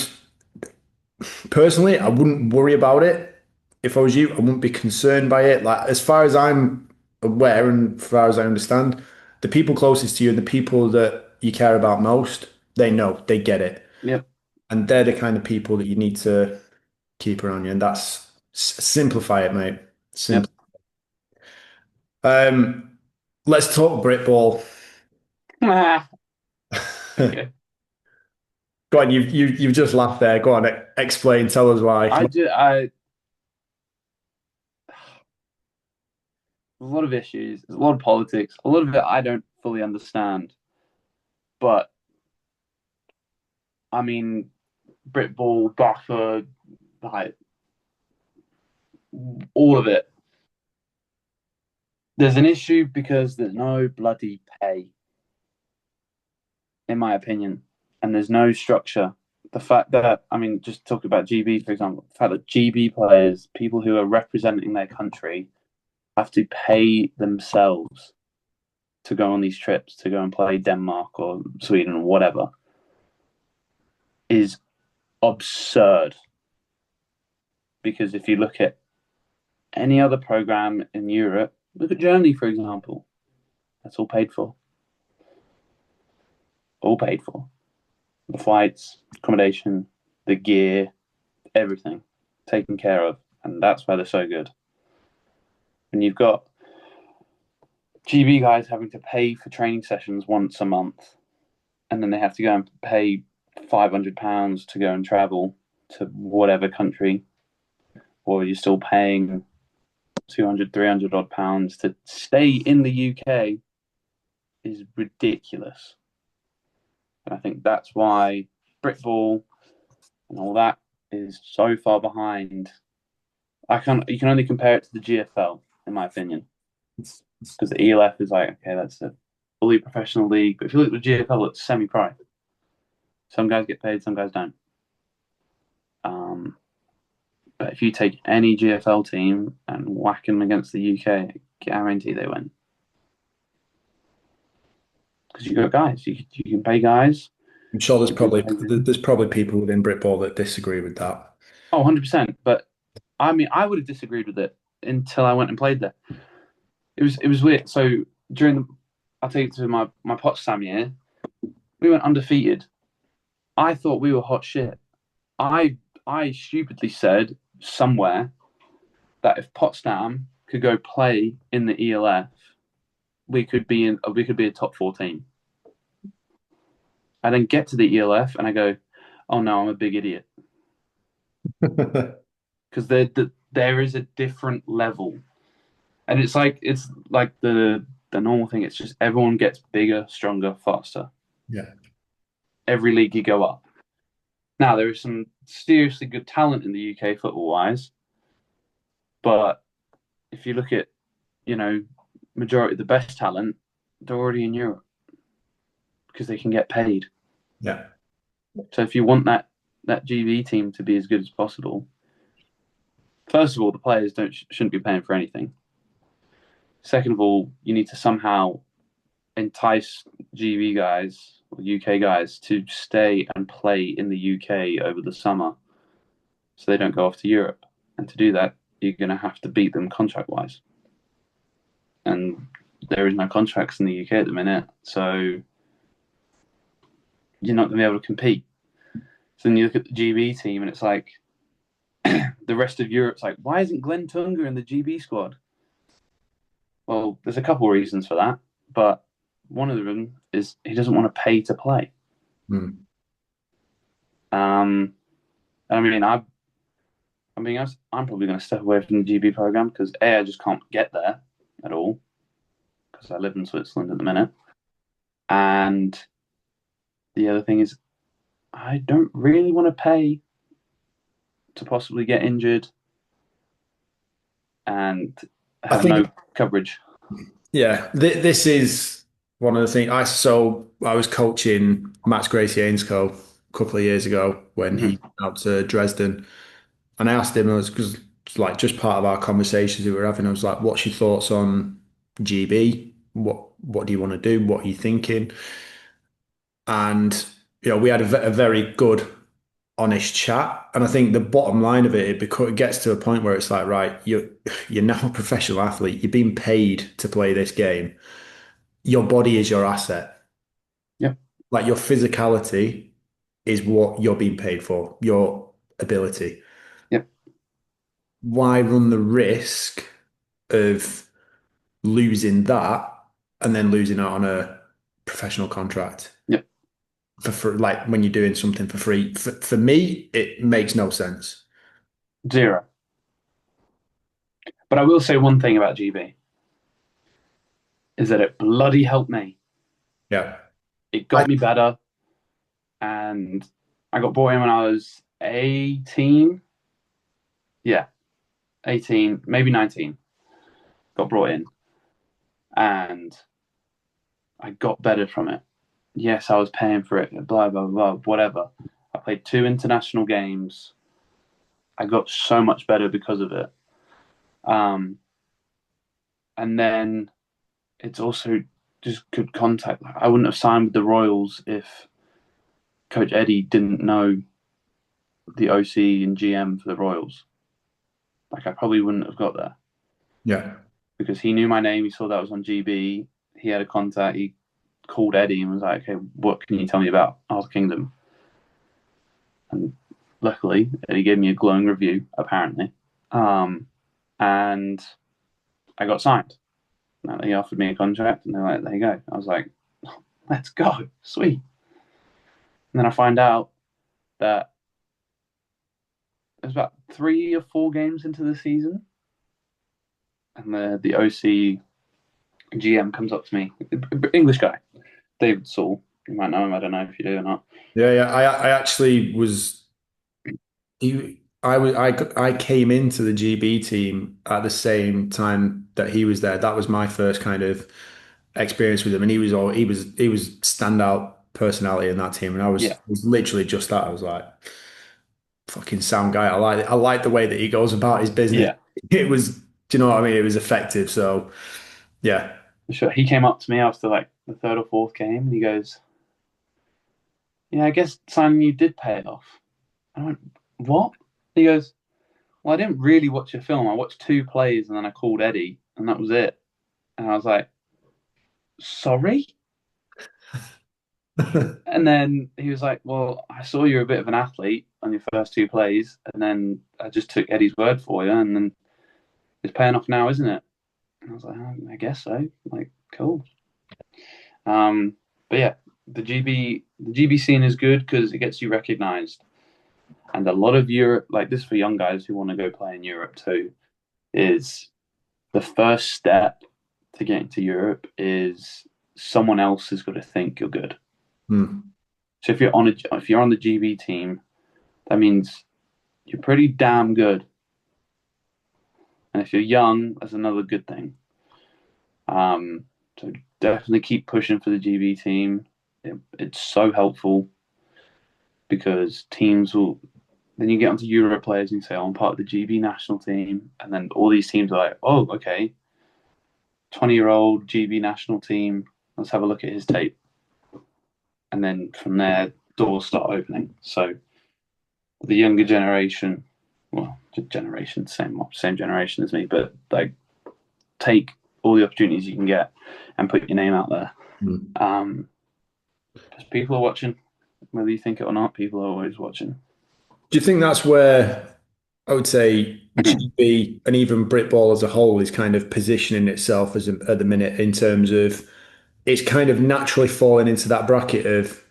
personally, I wouldn't worry about it if I was you. I wouldn't be concerned by it. Like as far as I'm aware and as far as I understand, the people closest to you and the people that you care about most, they know, they get it, Yep. and they're the kind of people that you need to keep around you. And that's simplify it, mate. Yep. Simple. Um, let's talk Britball. Okay. Go on, you've just laughed there. Go on, explain. Tell us why. I there's a lot of issues, there's a lot of politics, a lot of it I don't fully understand. But I mean, Britball, Buffer, like all of it. There's an issue because there's no bloody pay, in my opinion, and there's no structure. The fact that, I mean, just talk about GB, for example, the fact that GB players, people who are representing their country, have to pay themselves to go on these trips, to go and play Denmark or Sweden or whatever, is absurd. Because if you look at any other program in Europe, look at Germany, for example, that's all paid for. All paid for. The flights, accommodation, the gear, everything taken care of. And that's why they're so good. And you've got GB guys having to pay for training sessions once a month, and then they have to go and pay £500 to go and travel to whatever country, or you're still paying 200, 300 odd pounds to stay in the UK is ridiculous. And I think that's why Britball and all that is so far behind. You can only compare it to the GFL in my opinion, because the ELF is like, okay, that's a fully professional league. But if you look at the GFL, it's semi-pro. Some guys get paid, some guys don't. Um, but if you take any GFL team and whack them against the UK, I guarantee they win. Because you got guys, you can pay guys. I'm sure They do pay them. there's probably people within Britball that disagree with that. Oh, 100%. But I mean, I would have disagreed with it until I went and played there. It was weird. So during the, I'll take you to my Potsdam year, we went undefeated. I thought we were hot shit. I stupidly said somewhere that if Potsdam could go play in the ELF, we could be a top 14. I then get to the ELF and I go, oh no, I'm a big idiot because there is a different level, and it's like the normal thing. It's just everyone gets bigger, stronger, faster. Yeah. Every league you go up. Now there is some seriously good talent in the UK football wise, but if you look at you know majority of the best talent, they're already in Europe because they can get paid. Yeah. So if you want that GB team to be as good as possible, first of all, the players don't shouldn't be paying for anything. Second of all, you need to somehow entice GB guys or UK guys to stay and play in the UK over the summer, so they don't go off to Europe. And to do that, you're going to have to beat them contract wise. And there is no contracts in the UK at the minute, so you're not going to be able to compete. So then you look at the GB team, and it's like the rest of Europe's like, why isn't Glenn Tunga in the GB squad? Well, there's a couple of reasons for that, but one of them is he doesn't want to pay to play. Mm. Um, I mean, I mean, I'm probably going to step away from the GB program because I just can't get there at all because I live in Switzerland at the minute, and the other thing is I don't really want to pay to possibly get injured and I have no think, coverage. yeah, this is one of the things. I was coaching Max Gracie Ainscough a couple of years ago when he Mm-hmm. went out to Dresden, and I asked him, because like just part of our conversations we were having, I was like, "What's your thoughts on GB? What do you want to do? What are you thinking?" And we had a very good, honest chat. And I think the bottom line of it gets to a point where it's like, right, you're now a professional athlete. You're being paid to play this game. Your body is your asset. Yep, Like your physicality is what you're being paid for, your ability. yep, Why run the risk of losing that and then losing out on a professional contract yep. for like when you're doing something for free? For me, it makes no sense. Zero. But I will say one thing about GB is that it bloody helped me. Yeah. It I got me better, and I got brought in when I was 18. Yeah, 18, maybe 19. Got brought in, and I got better from it. Yes, I was paying for it, blah, blah, blah, whatever. I played 2 international games. I got so much better because of it. Um, and then it's also just good contact. I wouldn't have signed with the Royals if Coach Eddie didn't know the OC and GM for the Royals. Like I probably wouldn't have got there yeah. because he knew my name. He saw that I was on GB. He had a contact. He called Eddie and was like, "Okay, what can you tell me about Arthur Kingdom?" And luckily, Eddie gave me a glowing review. Apparently, and I got signed. And he offered me a contract, and they're like, "There you go." I was like, "Let's go, sweet." And then I find out that it was about 3 or 4 games into the season, and the OC GM comes up to me, English guy, David Saul. You might know him. I don't know if you do or not. Yeah, yeah. I actually was. I came into the GB team at the same time that he was there. That was my first kind of experience with him, and he was standout personality in that team, and Yeah, was literally just that. I was like, fucking sound guy. I like the way that he goes about his business. yeah, It was, do you know what I mean? It was effective. So yeah. for sure. He came up to me after like the third or fourth game, and he goes, "Yeah, I guess signing you did pay it off." I went, "What?" He goes, "Well, I didn't really watch a film. I watched two plays, and then I called Eddie, and that was it." And I was like, "Sorry." And then he was like, "Well, I saw you're a bit of an athlete on your first two plays, and then I just took Eddie's word for you, and then it's paying off now, isn't it?" And I was like, "Oh, I guess so." Like, cool. Um, but yeah, the GB scene is good because it gets you recognised, and a lot of Europe, like this for young guys who want to go play in Europe too, is the first step to getting to Europe is someone else has got to think you're good. Hmm. So if you're on the GB team, that means you're pretty damn good. And if you're young, that's another good thing. So definitely keep pushing for the GB team. It's so helpful because teams will. Then you get onto Euro players and you say, oh, I'm part of the GB national team. And then all these teams are like, oh, okay, 20-year-old GB national team. Let's have a look at his tape. And then from there, doors start opening. So the younger generation, well, generation, same generation as me, but like take all the opportunities you can get and put your name out there. Hmm. Um, because people are watching, whether you think it or not. People are always watching. Do you think that's where I would say GB and even Britball as a whole is kind of positioning itself at the minute in terms of it's kind of naturally falling into that bracket of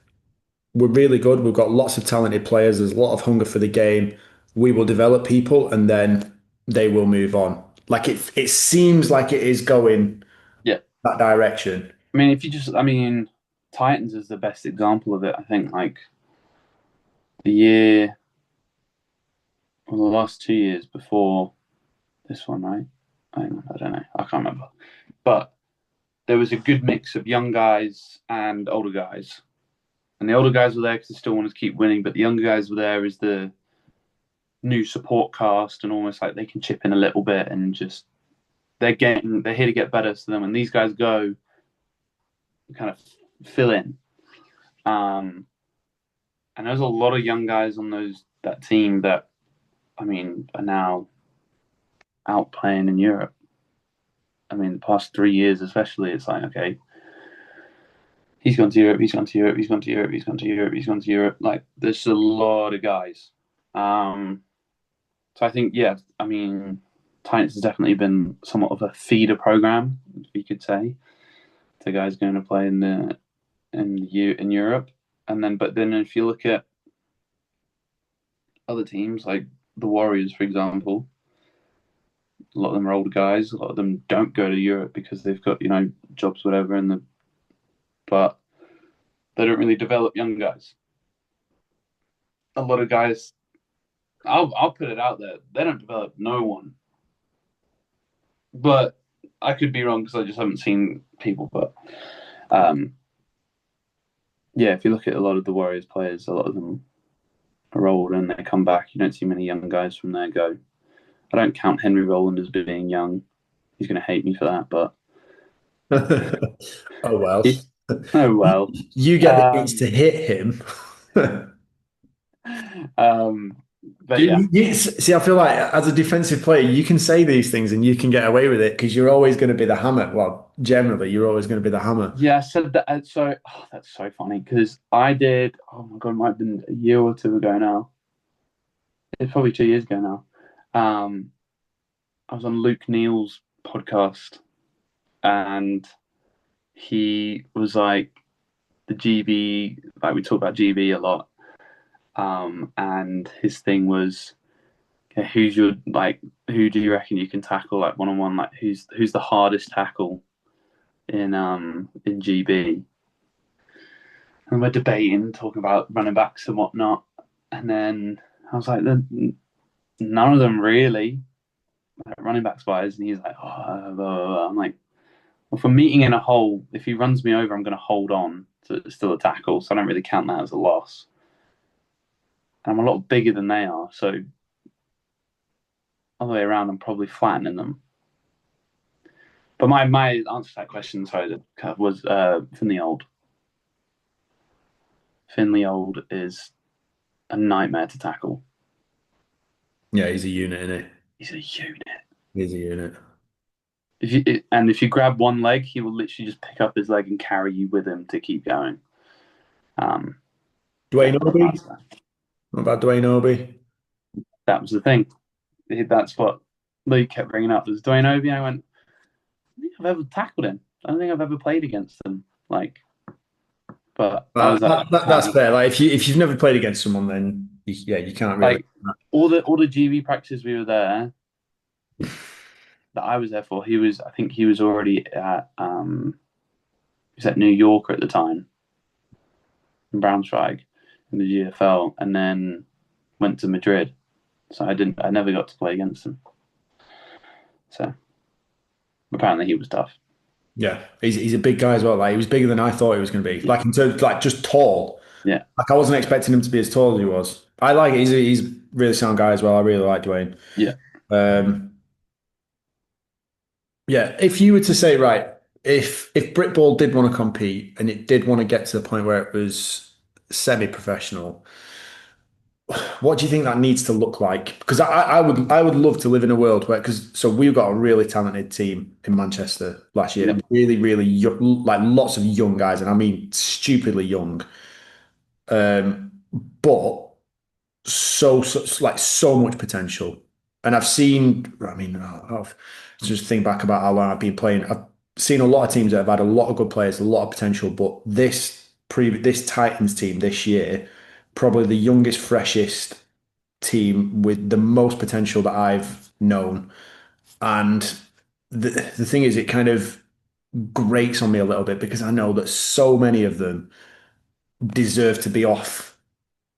we're really good, we've got lots of talented players, there's a lot of hunger for the game, we will develop people and then they will move on. Like it seems like it is going Yeah, that direction. I mean, I mean, Titans is the best example of it. I think like the year or the last 2 years before this one, right? I don't know. I can't remember. But there was a good mix of young guys and older guys. And the older guys were there because they still wanted to keep winning, but the younger guys were there as the new support cast and almost like they can chip in a little bit and just they're here to get better. So then when these guys go, kind of fill in. Um, and there's a lot of young guys on that team that I mean are now out playing in Europe. I mean, the past 3 years especially, it's like okay, he's gone to Europe, he's gone to Europe, he's gone to Europe, he's gone to Europe, he's gone to Europe. Like there's a lot of guys. Um, so I think yeah, I mean, Titans has definitely been somewhat of a feeder program, you could say, to guys going to play in Europe. And then, but then if you look at other teams like the Warriors, for example, a lot of them are older guys. A lot of them don't go to Europe because they've got jobs, whatever, but they don't really develop young guys. A lot of guys, I'll put it out there, they don't develop no one. But I could be wrong because I just haven't seen people. But um, yeah, if you look at a lot of the Warriors players, a lot of them are old and they come back. You don't see many young guys from there go. I don't count Henry Rowland as being young. He's going to hate me for that, but Oh well. he, oh You well. you get the itch Um, to hit him. um, but yeah, See, I feel like as a defensive player, you can say these things and you can get away with it because you're always going to be the hammer. Well, generally, you're always going to be the hammer. yeah. I said that. So that's so funny because I did. Oh my god, it might have been a year or two ago now. It's probably 2 years ago now. I was on Luke Neal's podcast and he was like the GB. Like we talk about GB a lot. And his thing was, okay, who do you reckon you can tackle like one on one? Like who's the hardest tackle in GB? And we're debating, talking about running backs and whatnot. And then I was like, none of them really, like, running backs wise. And he's like, oh, blah, blah, blah. I'm like, well, for meeting in a hole, if he runs me over, I'm going to hold on to still a tackle. So I don't really count that as a loss. And I'm a lot bigger than they are. So all the way around, I'm probably flattening them. But my answer to that question, sorry, was Finley Old. Finley Old is a nightmare to tackle. Yeah, he's a unit, isn't he? He's a unit. He's a unit. If you grab one leg, he will literally just pick up his leg and carry you with him to keep going. Um, yeah, Dwayne not Obi? nice there. What about Dwayne Obi? That was the thing. That's what Luke kept bringing up. Was Dwayne Obi? I went, I don't think I've ever tackled him. I don't think I've ever played against him. Like, but I was like, That's fair. Like if you've never played against someone, then yeah, you can't really. like all the GB practices we were there that I was there for. I think he was already at he was at New Yorker at the time in Braunschweig in the GFL, and then went to Madrid. So I never got to play against him. So apparently he was tough. Yeah, he's a big guy as well. Like he was bigger than I thought he was going to be. Like in terms, like just tall. Yeah, Like I wasn't expecting him to be as tall as he was. I like it. He's a really sound guy as well. I really like Dwayne. yeah, Um, yeah, if you were to say right, if Britball did want to compete and it did want to get to the point where it was semi-professional, what do you think that needs to look like? Because I would love to live in a world where because so we've got a really talented team in Manchester last year, yeah, really young, like lots of young guys, and I mean stupidly young. But like so much potential. And I've seen, I mean, I've just think back about how long I've been playing. I've seen a lot of teams that have had a lot of good players, a lot of potential, but this Titans team this year, probably the youngest, freshest team with the most potential that I've known. And the thing is, it kind of grates on me a little bit because I know that so many of them deserve to be off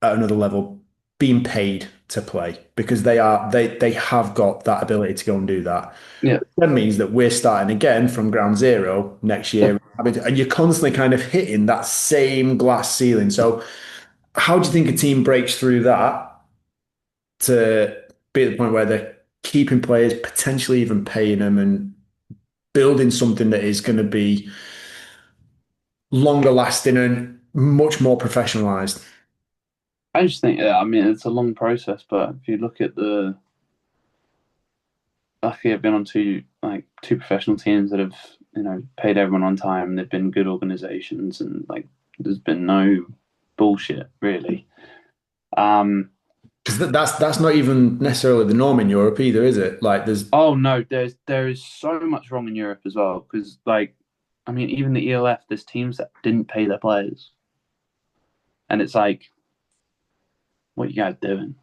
at another level being paid to play because they have got that ability to go and do that. yeah. That means that we're starting again from ground zero next year, and you're constantly kind of hitting that same glass ceiling. So, how do you think a team breaks through that to be at the point where they're keeping players, potentially even paying them, and building something that is going to be longer lasting and much more professionalized? I just think, yeah, I mean, it's a long process, but if you look at luckily I've been on two professional teams that have paid everyone on time. They've been good organizations, and like there's been no bullshit really. Um, Because that's not even necessarily the norm in Europe either, is it? Like there's oh no, there is so much wrong in Europe as well because like I mean even the ELF, there's teams that didn't pay their players, and it's like what you guys doing,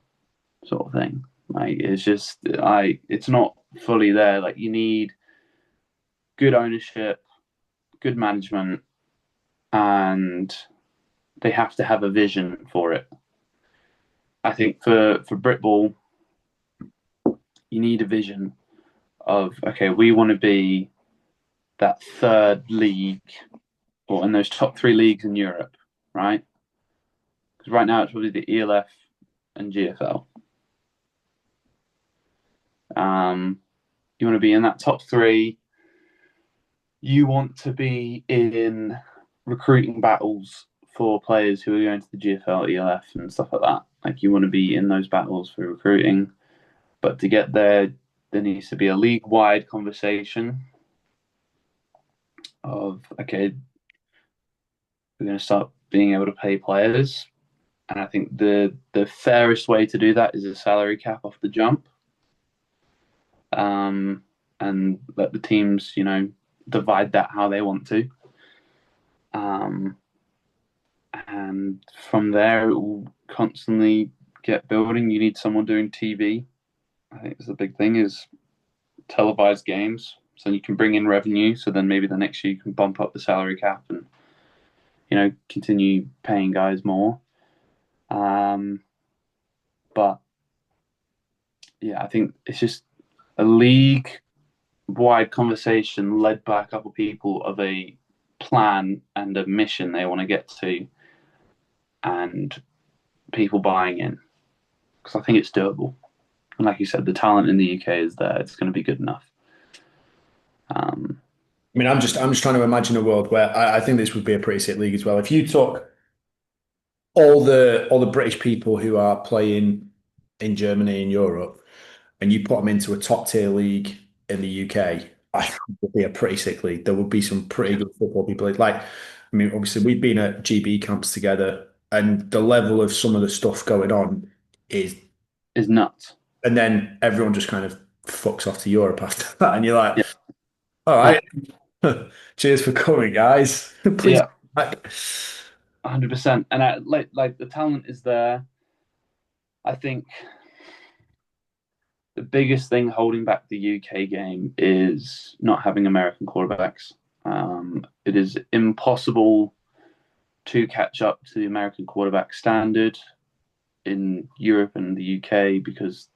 sort of thing. Like it's just it's not fully there. Like you need good ownership, good management, and they have to have a vision for it. I think for Britball, you need a vision of okay, we want to be that third league or in those top three leagues in Europe, right? Because right now it's probably the ELF and GFL. You want to be in that top three. You want to be in recruiting battles for players who are going to the GFL, ELF, and stuff like that. Like you want to be in those battles for recruiting, but to get there, there needs to be a league-wide conversation of okay, we're going to start being able to pay players, and I think the fairest way to do that is a salary cap off the jump, and let the teams, divide that how they want to. Um, and from there, it will constantly get building. You need someone doing TV. I think it's the big thing is televised games, so you can bring in revenue. So then maybe the next year you can bump up the salary cap and continue paying guys more. Um, But yeah, I think it's just a league-wide conversation led by a couple of people of a plan and a mission they want to get to, and people buying in because I think it's doable. And like you said, the talent in the UK is there; it's going to be good enough. Um, I mean, I'm just trying to imagine a world where I think this would be a pretty sick league as well. If you took all the British people who are playing in Germany and Europe, and you put them into a top tier league in the UK, I think it would be a pretty sick league. There would be some pretty good football people. Like, I mean, obviously we've been at GB camps together, and the level of some of the stuff going on is, is nuts. and then everyone just kind of fucks off to Europe after that, and you're like, Yeah, all right, cheers for coming, guys. Please yeah, come back. 100%. And like the talent is there. I think the biggest thing holding back the UK game is not having American quarterbacks. It is impossible to catch up to the American quarterback standard in Europe and the UK because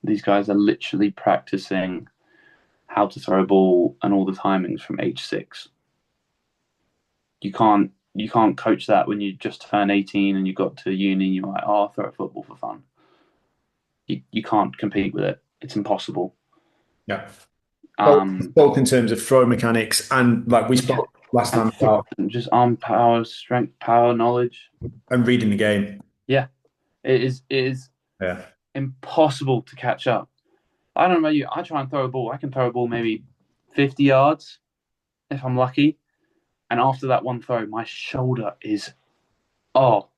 these guys are literally practicing how to throw a ball and all the timings from age 6. You can't coach that when you just turn 18 and you got to uni and you're like, oh, I'll throw a football for fun. You can't compete with it. It's impossible. Yeah. Um, Both in terms of throw mechanics and like we yeah, spoke last and time about just arm power, strength, power, knowledge. and reading the game. Yeah, it is Yeah. impossible to catch up. I don't know about you. I try and throw a ball. I can throw a ball maybe 50 yards if I'm lucky. And after that one throw, my shoulder is, oh,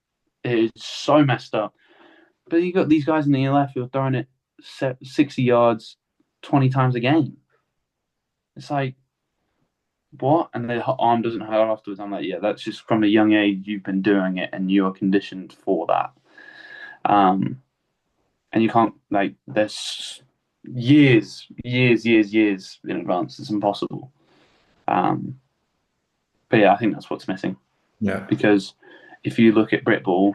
it is so messed up. But you got these guys in the ELF who are throwing it 60 yards 20 times a game. It's like, what? And their arm doesn't hurt afterwards. I'm like, yeah, that's just from a young age you've been doing it and you are conditioned for that. And you can't, like, there's years in advance. It's impossible. Um, but yeah, I think that's what's missing Yeah. because if you look at Britball,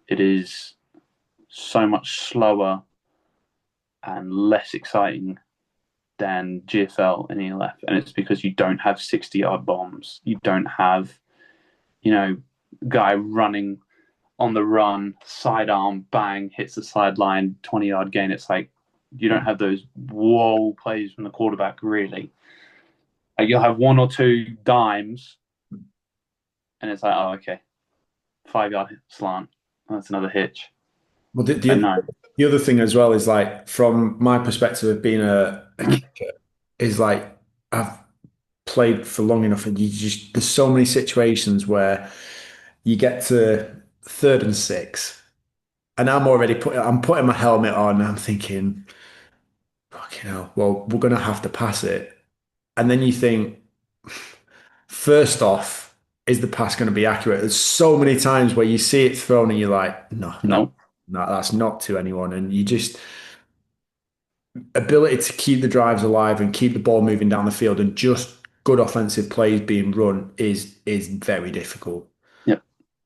it is so much slower and less exciting than GFL and ELF, and it's because you don't have 60-yard bombs. You don't have, guy running on the run, sidearm, bang, hits the sideline, 20-yard gain. It's like you don't have those whoa plays from the quarterback really. Like you'll have one or two dimes, and it's like, oh, okay, 5-yard slant. That's another hitch. Well, But no, the other thing as well is like from my perspective of being a kicker is like I've played for long enough and you just there's so many situations where you get to third and six and I'm putting my helmet on and I'm thinking, fucking hell, well, we're gonna have to pass it. And then you think, first off, is the pass going to be accurate? There's so many times where you see it thrown and you're like, no, no, no, that's not to anyone. And you just ability to keep the drives alive and keep the ball moving down the field and just good offensive plays being run is very difficult. yep,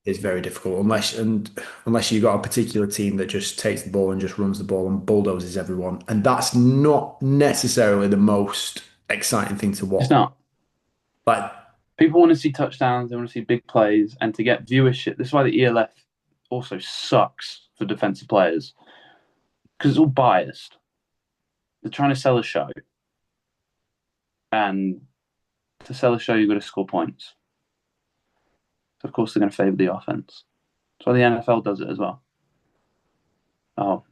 It's very difficult unless you've got a particular team that just takes the ball and just runs the ball and bulldozes everyone. And that's not necessarily the most exciting thing to it's watch. not. Like, People want to see touchdowns, they want to see big plays, and to get viewership. This is why the ELF also sucks for defensive players because it's all biased. They're trying to sell a show, and to sell a show, you've got to score points. So of course, they're going to favour the offense. That's why the NFL does it as well. Oh,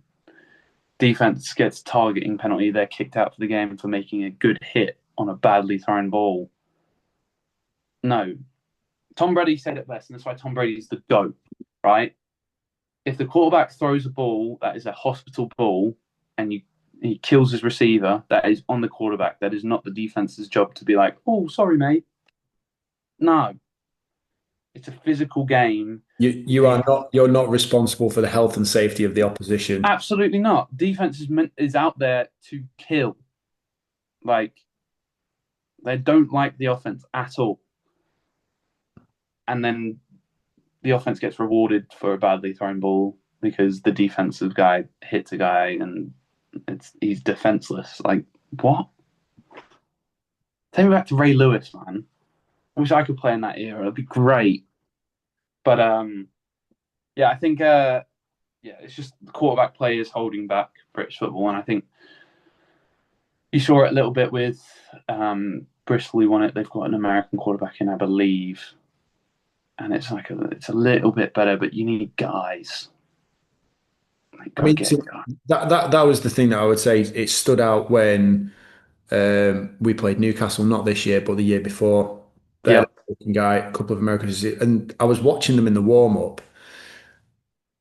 defense gets targeting penalty, they're kicked out for the game for making a good hit on a badly thrown ball. No, Tom Brady said it best, and that's why Tom Brady's the GOAT, right? If the quarterback throws a ball that is a hospital ball and he kills his receiver, that is on the quarterback. That is not the defense's job to be like, oh, sorry, mate. No, it's a physical game. The you're not responsible for the health and safety of the opposition. Absolutely not. Defense is out there to kill. Like they don't like the offense at all, and then the offense gets rewarded for a badly thrown ball. because the defensive guy hits a guy and he's defenseless. Like what? Take me back to Ray Lewis, man. I wish I could play in that era. It'd be great. But yeah, I think yeah, it's just the quarterback play is holding back British football, and I think you saw it a little bit with Bristol. Who won it. They've got an American quarterback in, I believe, and it's a little bit better, but you need guys. Like, I go mean, get so guys. that was the thing that I would say it stood out when we played Newcastle, not this year, but the year before. They had Yeah, a American guy, a couple of Americans, and I was watching them in the warm up,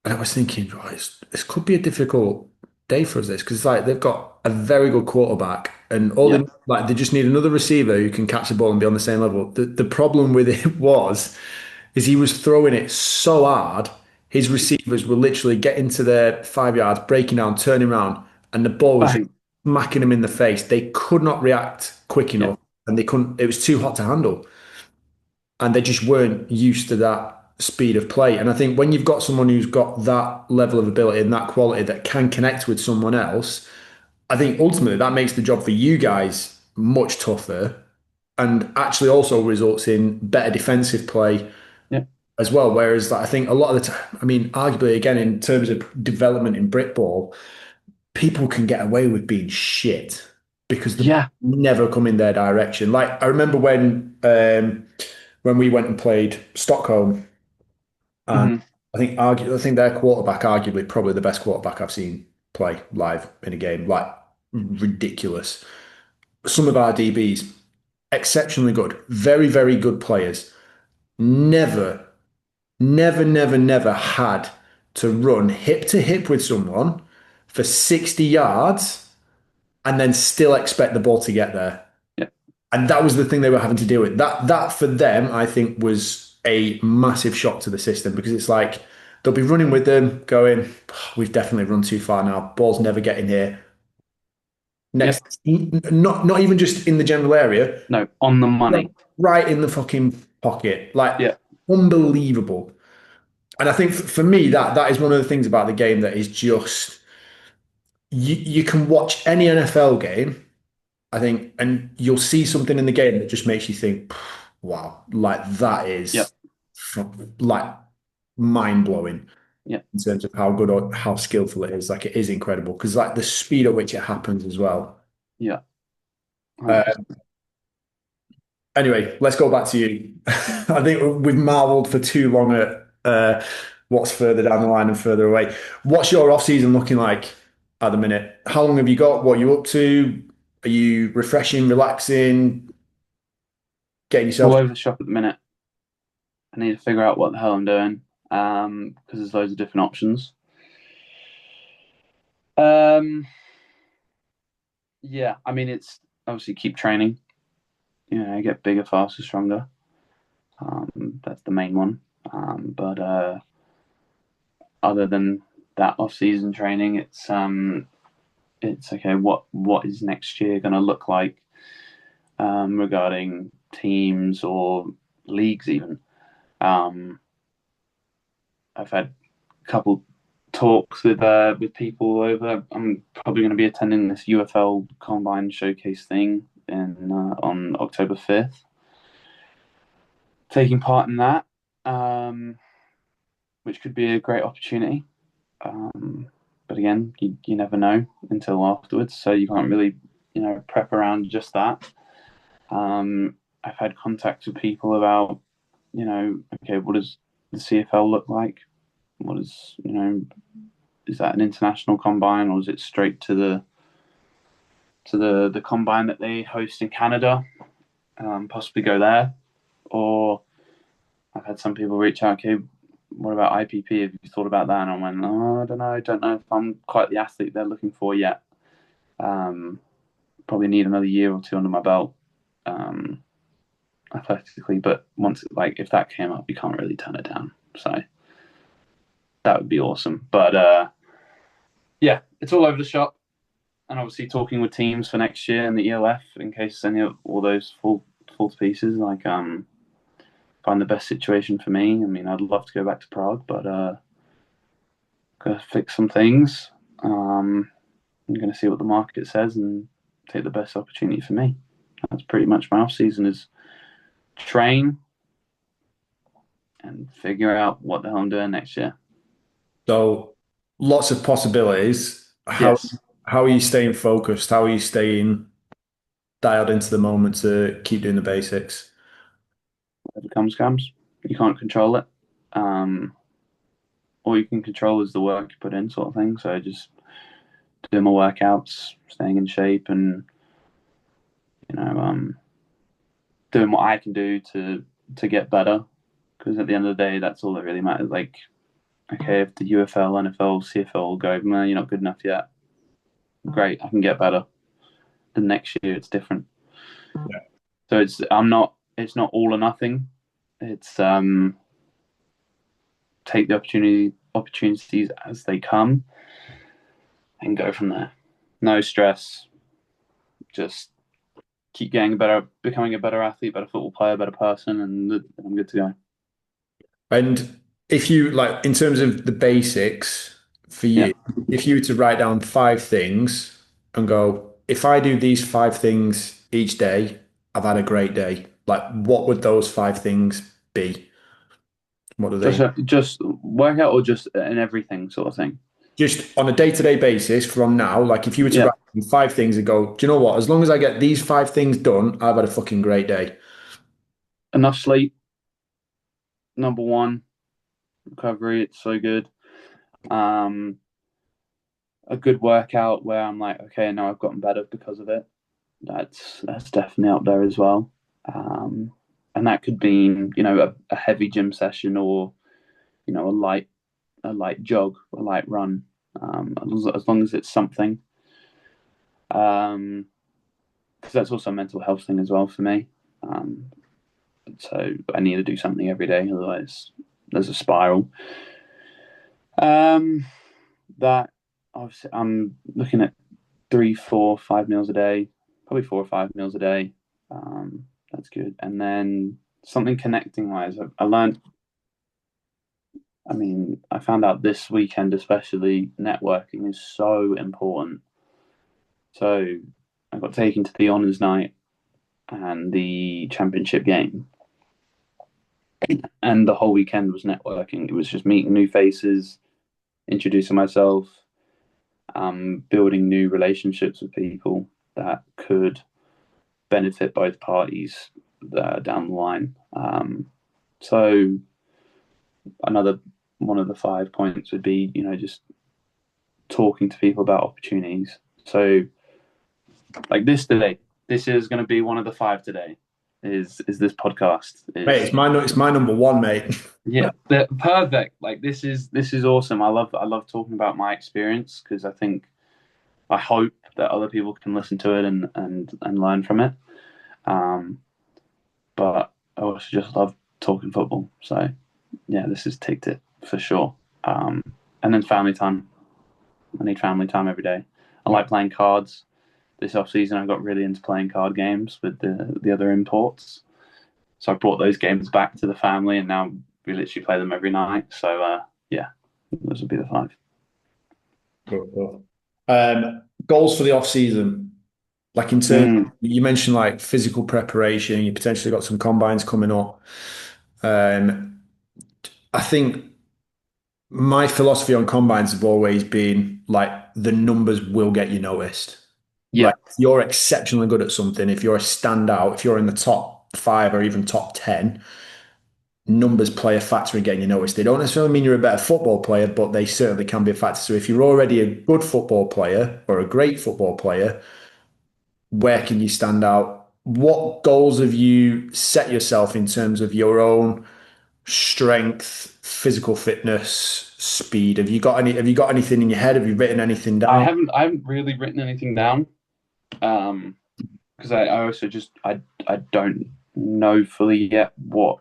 and I was thinking, right, this could be a difficult day for us. This because like they've got a very good quarterback, and all yeah, they like they just need another receiver who can catch the ball and be on the same level. The problem with it was is he was throwing it so hard, his receivers were literally getting to their 5 yards, breaking down, turning around, and the ball was just bang. smacking them in the face. They could not react quick Yeah, enough, and they couldn't. It was too hot to handle, and they just weren't used to that speed of play. And I think when you've got someone who's got that level of ability and that quality that can connect with someone else, I think ultimately that makes the job for you guys much tougher and actually also results in better defensive play yeah, as well. Whereas like, I think a lot of the time, I mean, arguably again in terms of development in Brit ball, people can get away with being shit because the ball yeah. never come in their direction. Like I remember when we went and played Stockholm, and Hmm. I think their quarterback, arguably probably the best quarterback I've seen play live in a game. Like ridiculous. Some of our DBs, exceptionally good, very, very good players. Never, never had to run hip to hip with someone for 60 yards and then still expect the ball to get there. Yeah, And that was the thing they were having to deal with. That for them, I think, was a massive shock to the system because it's like they'll be running with them, going, "We've definitely run too far now. Ball's never getting here." yeah. Next, not even just in the general area, No, on the money. right in the fucking pocket, like Yeah, unbelievable. And I think for me, that is one of the things about the game that is just you can watch any NFL game, I think, and you'll see something in the game that just makes you think, wow, like that yeah, is like mind blowing yeah, in terms of how good or how skillful it is. Like it is incredible because like the speed at which it happens as well. yeah. Uh, 100%. anyway, let's go back to you. I think we've marveled for too long at what's further down the line and further away. What's your off season looking like at the minute? How long have you got? What are you up to? Are you refreshing, relaxing, getting All yourself? over the shop at the minute. I need to figure out what the hell I'm doing. Because there's loads of different options. Um, yeah, I mean it's obviously keep training. You know, get bigger, faster, stronger. That's the main one. But other than that off-season training, it's okay. What is next year going to look like regarding teams or leagues even? Um, I've had a couple talks with people over. I'm probably going to be attending this UFL Combine Showcase thing in on October 5th, taking part in that, which could be a great opportunity. But again, you never know until afterwards, so you can't really prep around just that. I've had contact with people about okay, what does the CFL look like? What is is that an international combine or is it straight to the combine that they host in Canada? Possibly go there, or I've had some people reach out. Okay, what about IPP? Have you thought about that? And I went, oh, I don't know. I don't know if I'm quite the athlete they're looking for yet. Um, Probably need another year or two under my belt, um, athletically. But once, like, if that came up, you can't really turn it down. So that would be awesome. But yeah, it's all over the shop. And obviously talking with teams for next year in the ELF in case any of all those fall to pieces. Like find the best situation for me. I mean, I'd love to go back to Prague, but Gotta fix some things. I'm gonna see what the market says and take the best opportunity for me. That's pretty much my off season is train and figure out what the hell I'm doing next year. So lots of possibilities. Yes, How are you staying focused? How are you staying dialed into the moment to keep doing the basics? whatever comes, comes. You can't control it. Um, all you can control is the work you put in, sort of thing. So just doing my workouts, staying in shape, and you know, doing what I can do to get better. Because at the end of the day, that's all that really matters. Like, okay, if the UFL, NFL, CFL go, man, you're not good enough yet. Great, I can get better. The next year, it's different. So It's not all or nothing. It's take the opportunities as they come and go from there. No stress. Just keep getting better, becoming a better athlete, better football player, better person, and I'm good to go. And if you like, in terms of the basics for Yeah, you, if you were to write down five things and go, if I do these five things each day, I've had a great day. Like, what would those five things be? What do they just work out or just in everything sort of thing. just on a day-to-day basis from now? Like, if you were to Yeah, write down five things and go, do you know what? As long as I get these five things done, I've had a fucking great day. enough sleep. Number one, recovery. It's so good. Um, a good workout where I'm like, okay, now I've gotten better because of it. That's definitely up there as well. Um, and that could be, a heavy gym session or a light jog, a light run. As long as it's something. Because that's also a mental health thing as well for me. Um, so I need to do something every day, otherwise there's a spiral. Um, that obviously I'm looking at 3, 4, 5 meals a day, probably 4 or 5 meals a day. That's good. And then something connecting wise, I learned. I mean, I found out this weekend, especially networking is so important. So I got taken to the honors night and the championship game, and the whole weekend was networking. It was just meeting new faces, introducing myself, building new relationships with people that could benefit both parties down the line. So another one of the 5 points would be, just talking to people about opportunities. So like this today, this is going to be one of the five today. Is this podcast Mate, is it's my number one, mate. yeah, perfect. Like this is awesome. I love talking about my experience because I hope that other people can listen to it and learn from it. Um, but I also just love talking football. So yeah, this has ticked it for sure. Um, and then family time. I need family time every day. I like playing cards. This off season, I got really into playing card games with the other imports. So I brought those games back to the family, and now we literally play them every night. So yeah, those would be the five. Good, good. Goals for the off season, like in terms, Mm, you mentioned like physical preparation. You potentially got some combines coming up. Um, I think my philosophy on combines have always been like the numbers will get you noticed. yeah, Like if you're exceptionally good at something, if you're a standout, if you're in the top five or even top 10, numbers play a factor in getting you noticed. They don't necessarily mean you're a better football player, but they certainly can be a factor. So if you're already a good football player or a great football player, where can you stand out? What goals have you set yourself in terms of your own strength, physical fitness, speed? Have you got anything in your head? Have you written anything I down? haven't I haven't really written anything down because I also just I don't know fully yet what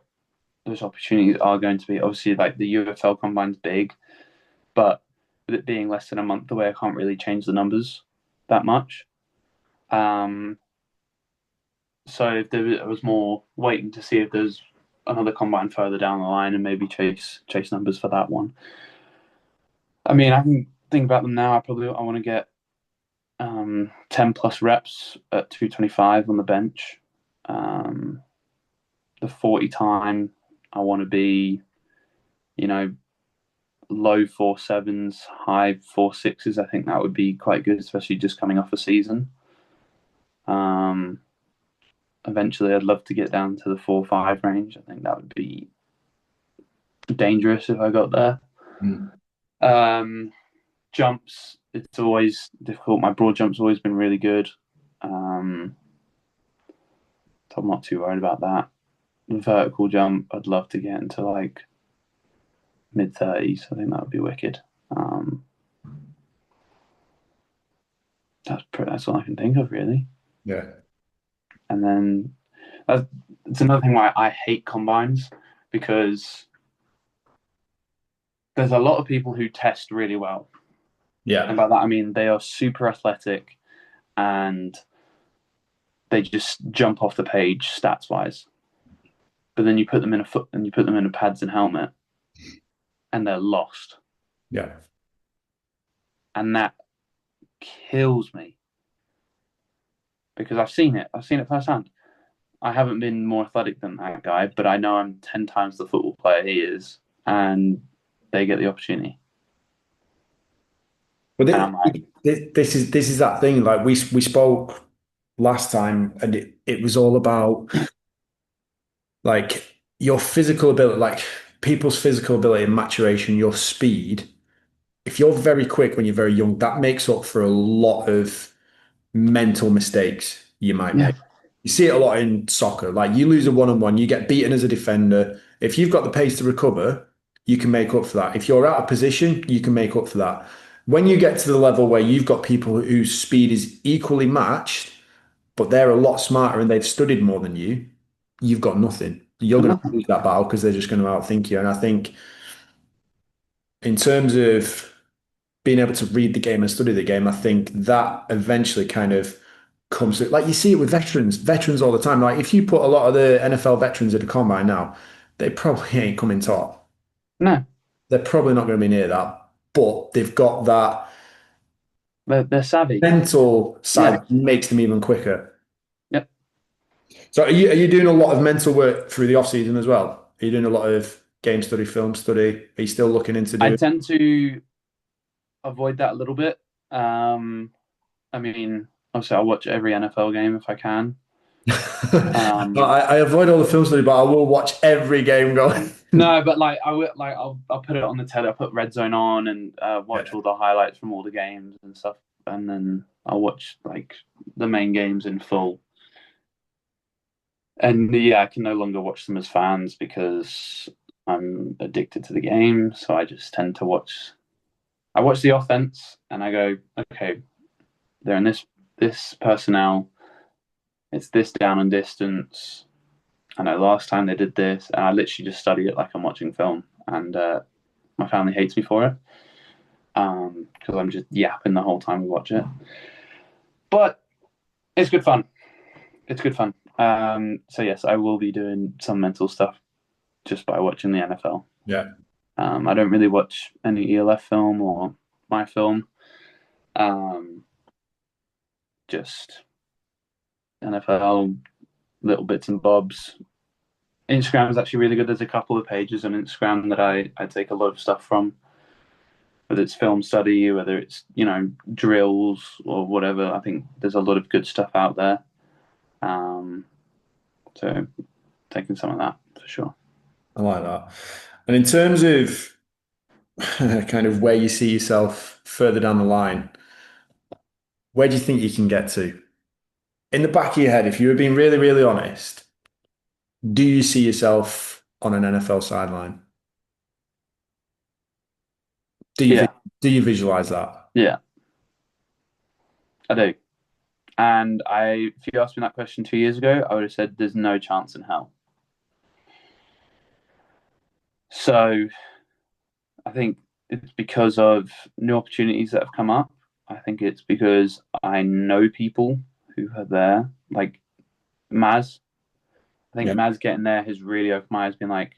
those opportunities are going to be. Obviously, like the UFL combine's big, but with it being less than a month away, I can't really change the numbers that much. Um, so if there was more waiting to see if there's another combine further down the line and maybe chase numbers for that one. I mean, I can think about them now. I want to get 10 plus reps at 225 on the bench. Um, the 40 time, I want to be, you know, low 4.7s, high 4.6s. I think that would be quite good, especially just coming off a season. Um, Eventually, I'd love to get down to the 4.5 range. I think that would be dangerous if I got there. Mm. Um, Jumps, it's always difficult. My broad jump's always been really good. So I'm not too worried about that. The vertical jump, I'd love to get into like mid 30s. I think that would be wicked. Um, that's all I can think of really. Yeah. And then it's another thing why I hate combines because there's a lot of people who test really well, and Yeah. by that I mean they are super athletic and they just jump off the page stats wise. But then you put them in a foot and you put them in a pads and helmet, and they're lost, Yeah. and that kills me because I've seen it. I've seen it firsthand. I haven't been more athletic than that guy, but I know I'm 10 times the football player he is, and they get the opportunity. Well, And I'm like, this is that thing. Like we spoke last time, and it was all about like your physical ability, like people's physical ability and maturation, your speed. If you're very quick when you're very young, that makes up for a lot of mental mistakes you might yeah, make. You see it a lot in soccer. Like you lose a one-on-one, you get beaten as a defender. If you've got the pace to recover, you can make up for that. If you're out of position, you can make up for that. When you get to the level where you've got people whose speed is equally matched, but they're a lot smarter and they've studied more than you, you've got nothing. You're got going to nothing. lose that battle because they're just going to outthink you. And I think in terms of being able to read the game and study the game, I think that eventually kind of comes to, like you see it with veterans all the time. Like if you put a lot of the NFL veterans at the combine now, they probably ain't coming top. No, They're probably not going to be near that, but they've got that they're savvy. mental side Yeah, that makes them even quicker. yep. So are you doing a lot of mental work through the off season as well? Are you doing a lot of game study, film study? Are you still looking into I doing? tend to avoid that a little bit. Um, I mean, obviously, I watch every NFL game if I can. Well, Um, I avoid all the film study, but I will watch every game going. no, but like I would like I'll put it on the telly. I'll put Red Zone on and watch Yeah. all the highlights from all the games and stuff, and then I'll watch like the main games in full. And yeah, I can no longer watch them as fans because I'm addicted to the game. So I just tend to watch. I watch the offense and I go, okay, they're in this personnel. It's this down and distance. I know last time they did this, and I literally just study it like I'm watching film. And my family hates me for it because I'm just yapping the whole time we watch it. But it's good fun. It's good fun. So yes, I will be doing some mental stuff just by watching the NFL. Yeah. I don't really watch any ELF film or my film. Um, just NFL little bits and bobs. Instagram is actually really good. There's a couple of pages on Instagram that I take a lot of stuff from, whether it's film study, whether it's drills or whatever. I think there's a lot of good stuff out there. Um, so taking some of that for sure. I like that. And in terms of kind of where you see yourself further down the line, where do you think you can get to? In the back of your head, if you were being really, really honest, do you see yourself on an NFL sideline? Do you think, Yeah, do you visualize that? yeah, I do. And if you asked me that question 2 years ago, I would have said there's no chance in hell. So I think it's because of new opportunities that have come up. I think it's because I know people who are there, like Maz. I think Yeah. Maz getting there has really opened my eyes, been like,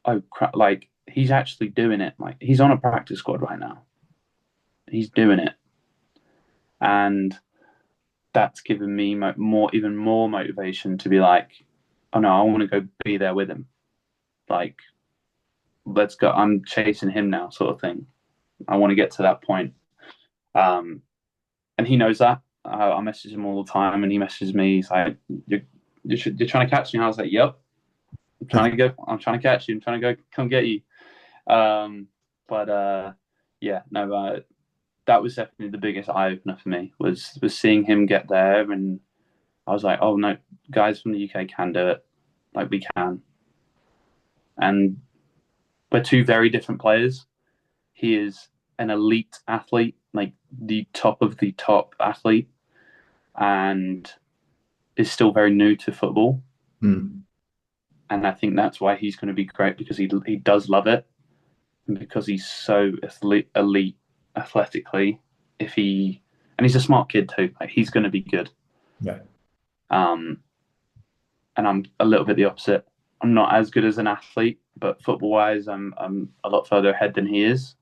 oh crap, like he's actually doing it. Like he's on a practice squad right now. He's doing it, and that's given me even more motivation to be like, oh no, I want to go be there with him. Like, let's go. I'm chasing him now, sort of thing. I want to get to that point. Um, and he knows that. I message him all the time, and he messages me. He's like, you're trying to catch me." I was like, "Yep, I'm trying to go. I'm trying to catch you. I'm trying to go come get you." Um, but yeah, no, that was definitely the biggest eye opener for me was seeing him get there, and I was like, "Oh no, guys from the UK can do it. Like we can." And we're two very different players. He is an elite athlete, like the top of the top athlete, and is still very new to football. Hmm. And I think that's why he's going to be great because he does love it and because he's so elite athletically. If he and he's a smart kid too, like he's going to be good. Yeah. Um, and I'm a little bit the opposite. I'm not as good as an athlete, but football wise, I'm a lot further ahead than he is.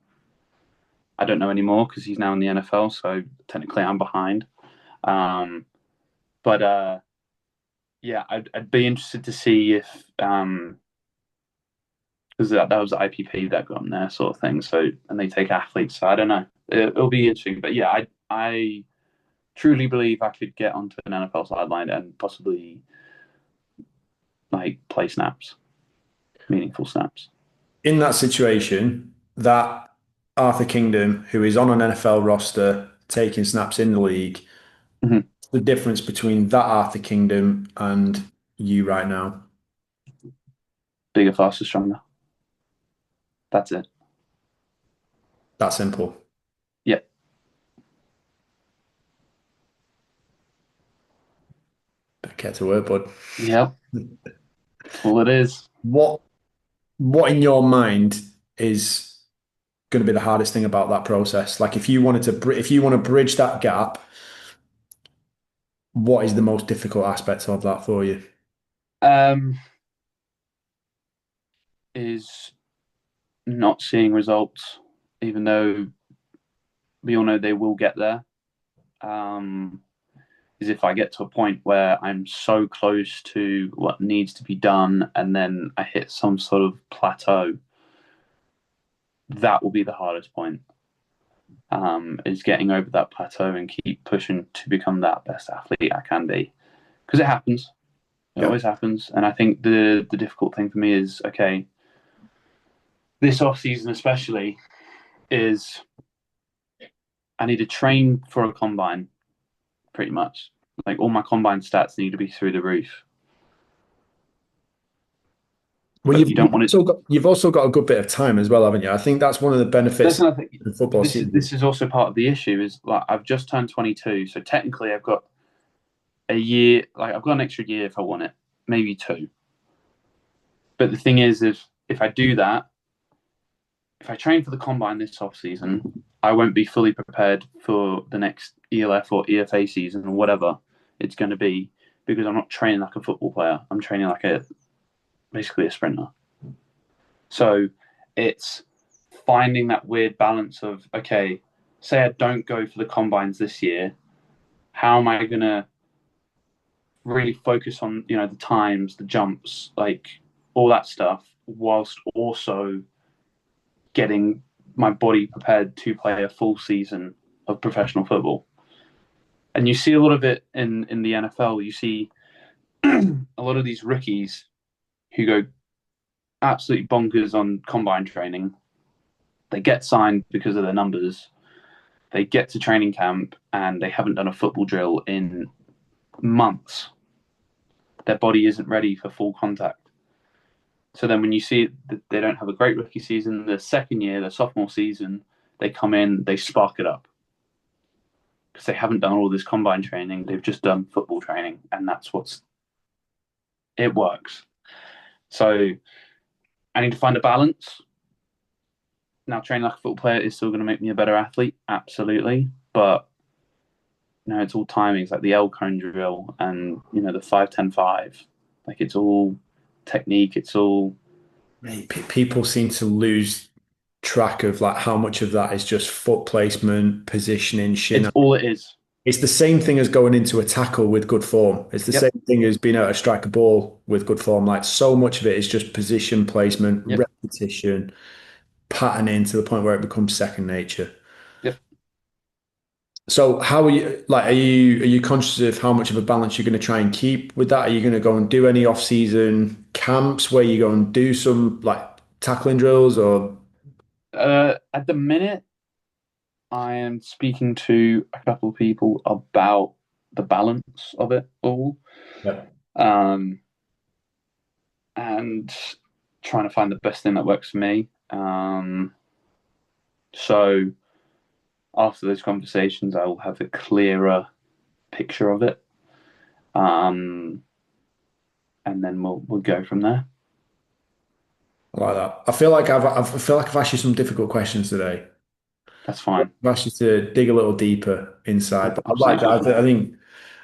I don't know anymore because he's now in the NFL, so technically I'm behind. Um, but yeah, I'd be interested to see if because that was IPP that got him there, sort of thing. So and they take athletes, so I don't know. It'll be interesting, but yeah, I truly believe I could get onto an NFL sideline and possibly like play snaps, meaningful snaps. In that situation, that Arthur Kingdom, who is on an NFL roster, taking snaps in the league, Mm-hmm. the difference between that Arthur Kingdom and you right now? Bigger, faster, stronger. That's it. That simple. Yeah, Get to work, bud. yeah. That's all it is. What what in your mind is going to be the hardest thing about that process? Like if you wanted to if you want to bridge that gap, what is the most difficult aspect of that for you? Um, is not seeing results, even though we all know they will get there. Um, is if I get to a point where I'm so close to what needs to be done and then I hit some sort of plateau, that will be the hardest point. Is getting over that plateau and keep pushing to become that best athlete I can be. Because it happens. It Yeah. always happens. And I think the difficult thing for me is okay, this off season especially is I need to train for a combine pretty much. Like all my combine stats need to be through the roof. Well, But you don't want it. you've also got a good bit of time as well, haven't you? I think that's one of the That's benefits another thing. of football This season. is also part of the issue. Is like I've just turned 22, so technically I've got a year. Like I've got an extra year if I want it, maybe two. But the thing is, if I do that, if I train for the combine this off season, I won't be fully prepared for the next ELF or EFA season or whatever it's going to be because I'm not training like a football player. I'm training like a basically a sprinter. So it's finding that weird balance of okay, say I don't go for the combines this year, how am I gonna really focus on the times, the jumps, like all that stuff, whilst also getting my body prepared to play a full season of professional football. And you see a lot of it in the NFL. You see a lot of these rookies who go absolutely bonkers on combine training. They get signed because of their numbers. They get to training camp and they haven't done a football drill in months. Their body isn't ready for full contact. So then when you see that they don't have a great rookie season, the second year, the sophomore season, they come in, they spark it up because they haven't done all this combine training. They've just done football training, and that's what's it works. So I need to find a balance. Now, training like a football player is still going to make me a better athlete, absolutely. But it's all timing. It's like the L cone drill and the 5-10-5. Like it's all technique. It's all Mate, people seem to lose track of like how much of that is just foot placement, positioning, It's shin. all it is. It's the same thing as going into a tackle with good form. It's the Yep, same thing as being able to strike a ball with good form. Like so much of it is just position placement, yep, repetition, patterning to the point where it becomes second nature. yep. So how are you like are you conscious of how much of a balance you're going to try and keep with that? Are you going to go and do any off-season camps where you go and do some like tackling drills or At the minute, I am speaking to a couple of people about the balance of it all, yeah. um, and trying to find the best thing that works for me. So after those conversations, I will have a clearer picture of it, um, and then we'll go from there. I like that? I feel like I've asked you some difficult questions today. That's fine. I've asked you to dig a little deeper inside, That's but I like that. absolutely fine. I think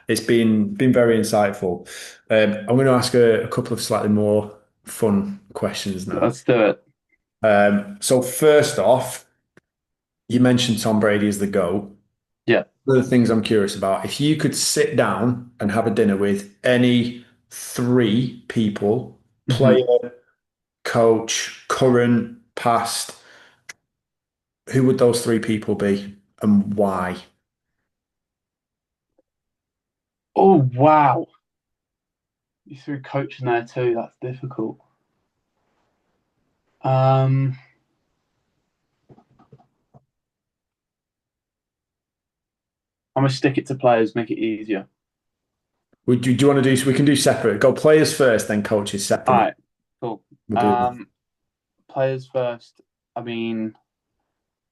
it's been very insightful. I'm going to ask a couple of slightly more fun questions now. Let's do it. So first off, you mentioned Tom Brady as the GOAT. Yeah. One of the things I'm curious about, if you could sit down and have a dinner with any three people, Hmm. player, coach, current, past, who would those three people be and why? Oh wow, you threw coach in there too. That's difficult. Um, I'm gonna stick it to players, make it easier. Do you want to do so? We can do separate. Go players first, then coaches All separately. right, cool. We'll do that. Um, Players first. I mean,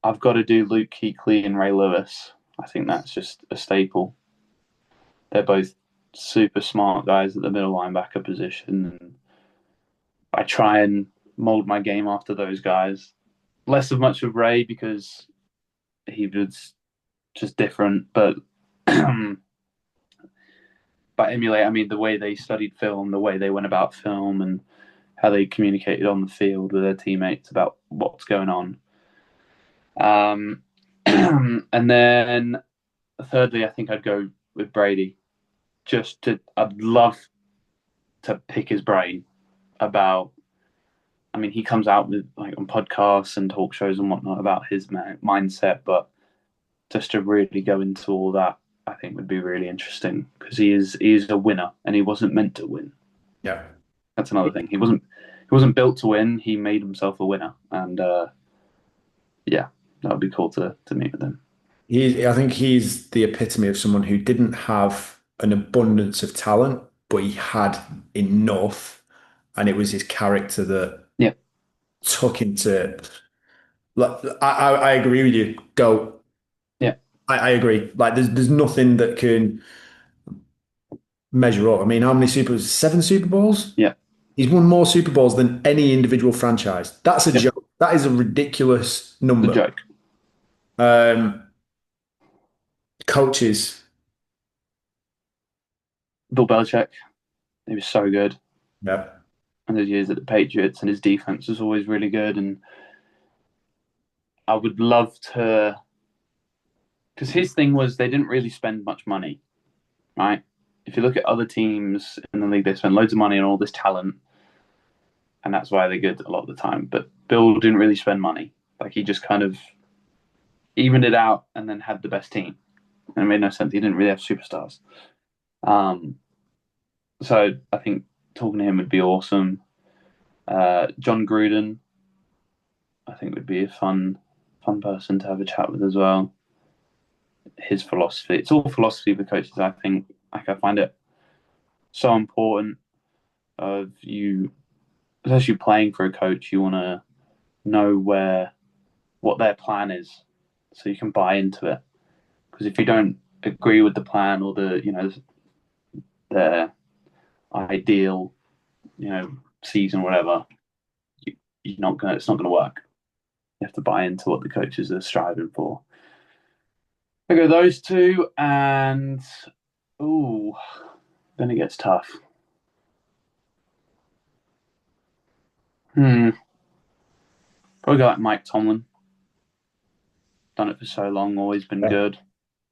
I've got to do Luke Kuechly and Ray Lewis. I think that's just a staple. They're both super smart guys at the middle linebacker position, and I try and mold my game after those guys. Less of much of Ray because he was just different, but by emulate, I mean the way they studied film, the way they went about film, and how they communicated on the field with their teammates about what's going on. Um, and then thirdly, I think I'd go with Brady. I'd love to pick his brain about. I mean, he comes out with like on podcasts and talk shows and whatnot about his mindset, but just to really go into all that, I think would be really interesting because he is a winner and he wasn't meant to win. Yeah. That's another thing. He wasn't built to win. He made himself a winner, and yeah, that would be cool to meet with him. I think he's the epitome of someone who didn't have an abundance of talent, but he had enough, and it was his character that Yeah, took him to. Like, I agree with you. Go. yeah, I agree. Like, there's nothing that can measure up. I mean, how many Seven Super Bowls? yeah. He's won more Super Bowls than any individual franchise. That's a Yep. joke. That is a ridiculous The number. joke. Um, Coaches. Bill Belichick. He was so good, Yeah. and his years at the Patriots, and his defense was always really good. And I would love to, because his thing was they didn't really spend much money, right? If you look at other teams in the league, they spend loads of money on all this talent, and that's why they're good a lot of the time. But Bill didn't really spend money. Like he just kind of evened it out and then had the best team. And it made no sense. He didn't really have superstars. Um, so I think talking to him would be awesome. John Gruden, I think would be a fun person to have a chat with as well. His philosophy, it's all philosophy for coaches. I think, like I find it so important of you, especially playing for a coach. You want to know what their plan is, so you can buy into it. Because if you don't agree with the plan or their ideal season, or whatever, you're not gonna. It's not gonna work. You have to buy into what the coaches are striving for. I go those two, and ooh, then it gets tough. Hmm. Probably go like Mike Tomlin. Done it for so long, always been Yeah, good.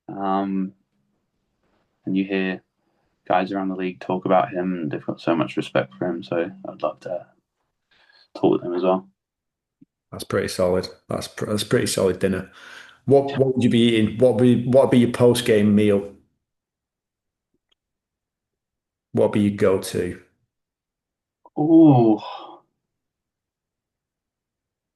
Um, and you hear guys around the league talk about him, and they've got so much respect for him. So I'd love to talk with him as well. that's pretty solid. That's pretty solid dinner. What would you be eating? What would be your post game meal? What would be your go to? Oh,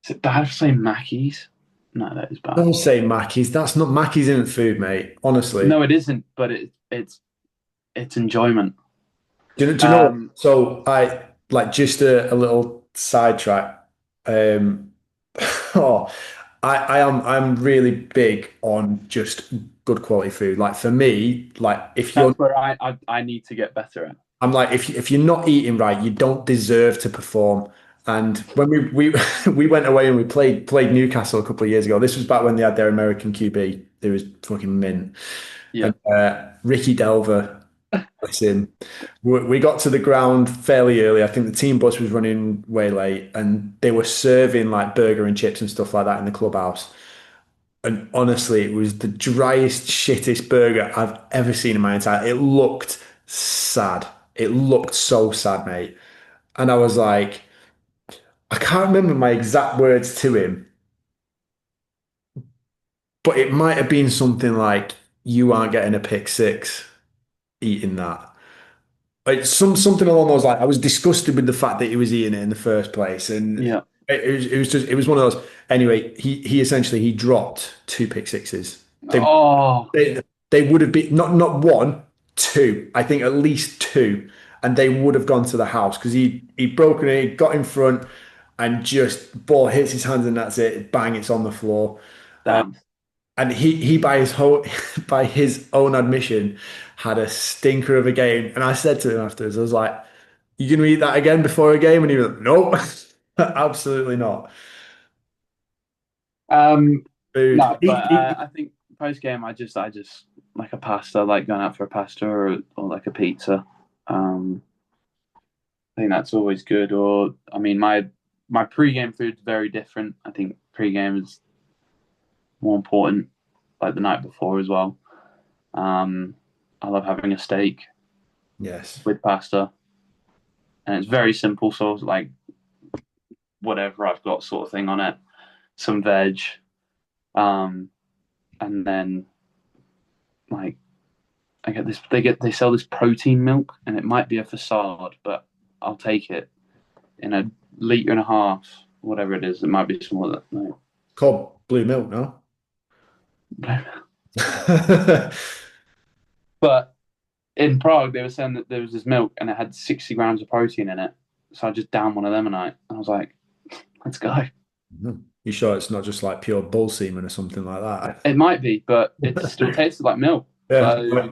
is it bad to say Mackey's? No, that is bad. Don't say Mackey's. That's not Mackey's isn't food, mate. Honestly. No, it isn't. But it's enjoyment. Do you know what? Um, So I like just a little sidetrack. Um, oh, I'm really big on just good quality food. Like for me, like if you're that's where I need to get better at. I'm like if you're not eating right, you don't deserve to perform. And when we we went away and we played Newcastle a couple of years ago. This was back when they had their American QB. It was fucking mint. Yeah, And Ricky Delver. Bless him. We got to the ground fairly early. I think the team bus was running way late, and they were serving like burger and chips and stuff like that in the clubhouse. And honestly, it was the driest, shittest burger I've ever seen in my entire. It looked sad. It looked so sad, mate. And I was like, I can't remember my exact words to him, but it might have been something like, "You aren't getting a pick six eating that." Like something along those lines. I was disgusted with the fact that he was eating it in the first place, and yeah. it was one of those. Anyway, he essentially he dropped two pick sixes. They Oh, they they would have been not one, two. I think at least two, and they would have gone to the house because he'd broken it, he got in front, and just ball hits his hands and that's it. Bang! It's on the floor. damn. And he by his whole by his own admission had a stinker of a game. And I said to him afterwards, I was like, "You gonna eat that again before a game?" And he was like, "Nope, absolutely not." Um, Food. no, but I think post game, I just like a pasta, like going out for a pasta or like a pizza. Um, I think that's always good. Or I mean, my pre-game food's very different. I think pre-game is more important, like the night before as well. Um, I love having a steak Yes. with pasta, and it's very simple. So like whatever I've got, sort of thing on it, some veg, um, and then like I get this. They sell this protein milk, and it might be a facade, but I'll take it in a liter and a half, whatever it is. It might be smaller. No. Called blue milk, no? But in Prague, they were saying that there was this milk, and it had 60 grams of protein in it. So I just downed one of them a night, and I was like, "Let's go." You sure it's not just like pure bull semen or something like It might be, but it still tasted like milk. that? So Yeah.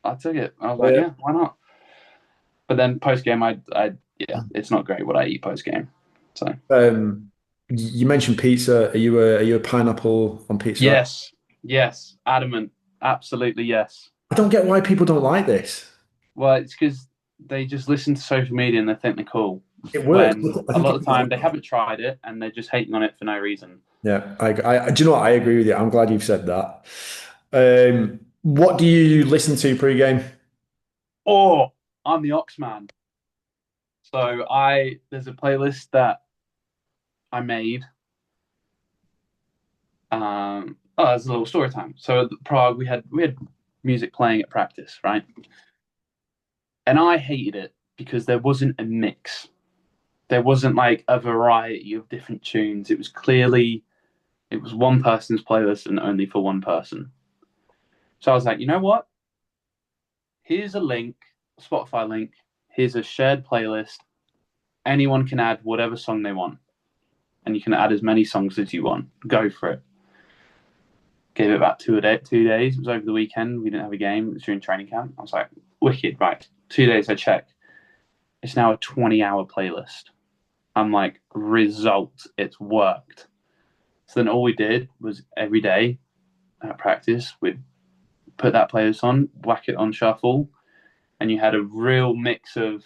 I took it. I was like, Yeah. "Yeah, why not?" But then post game, yeah, it's not great what I eat post game. So You mentioned pizza. Are you a pineapple on pizza? yes, yes, adamant, absolutely yes. I don't get why people don't like this. Well, it's because they just listen to social media and they think they're cool. It works. When I a think lot it of the time they works. haven't tried it and they're just hating on it for no reason. Yeah, do you know what? I agree with you. I'm glad you've said that. What do you listen to pre-game? Or I'm the Oxman. So I there's a playlist that I made. Oh, there's a little story time. So at Prague we had music playing at practice, right? And I hated it because there wasn't a mix. There wasn't like a variety of different tunes. It was one person's playlist and only for one person. So I was like, you know what? Here's a link, Spotify link. Here's a shared playlist. Anyone can add whatever song they want, and you can add as many songs as you want. Go for it. Gave it about 2 days. It was over the weekend. We didn't have a game. It was during training camp. I was like, wicked, right. 2 days I check. It's now a 20-hour playlist. I'm like, result, it's worked. So then all we did was every day at practice, we'd put that playlist on, whack it on shuffle, and you had a real mix of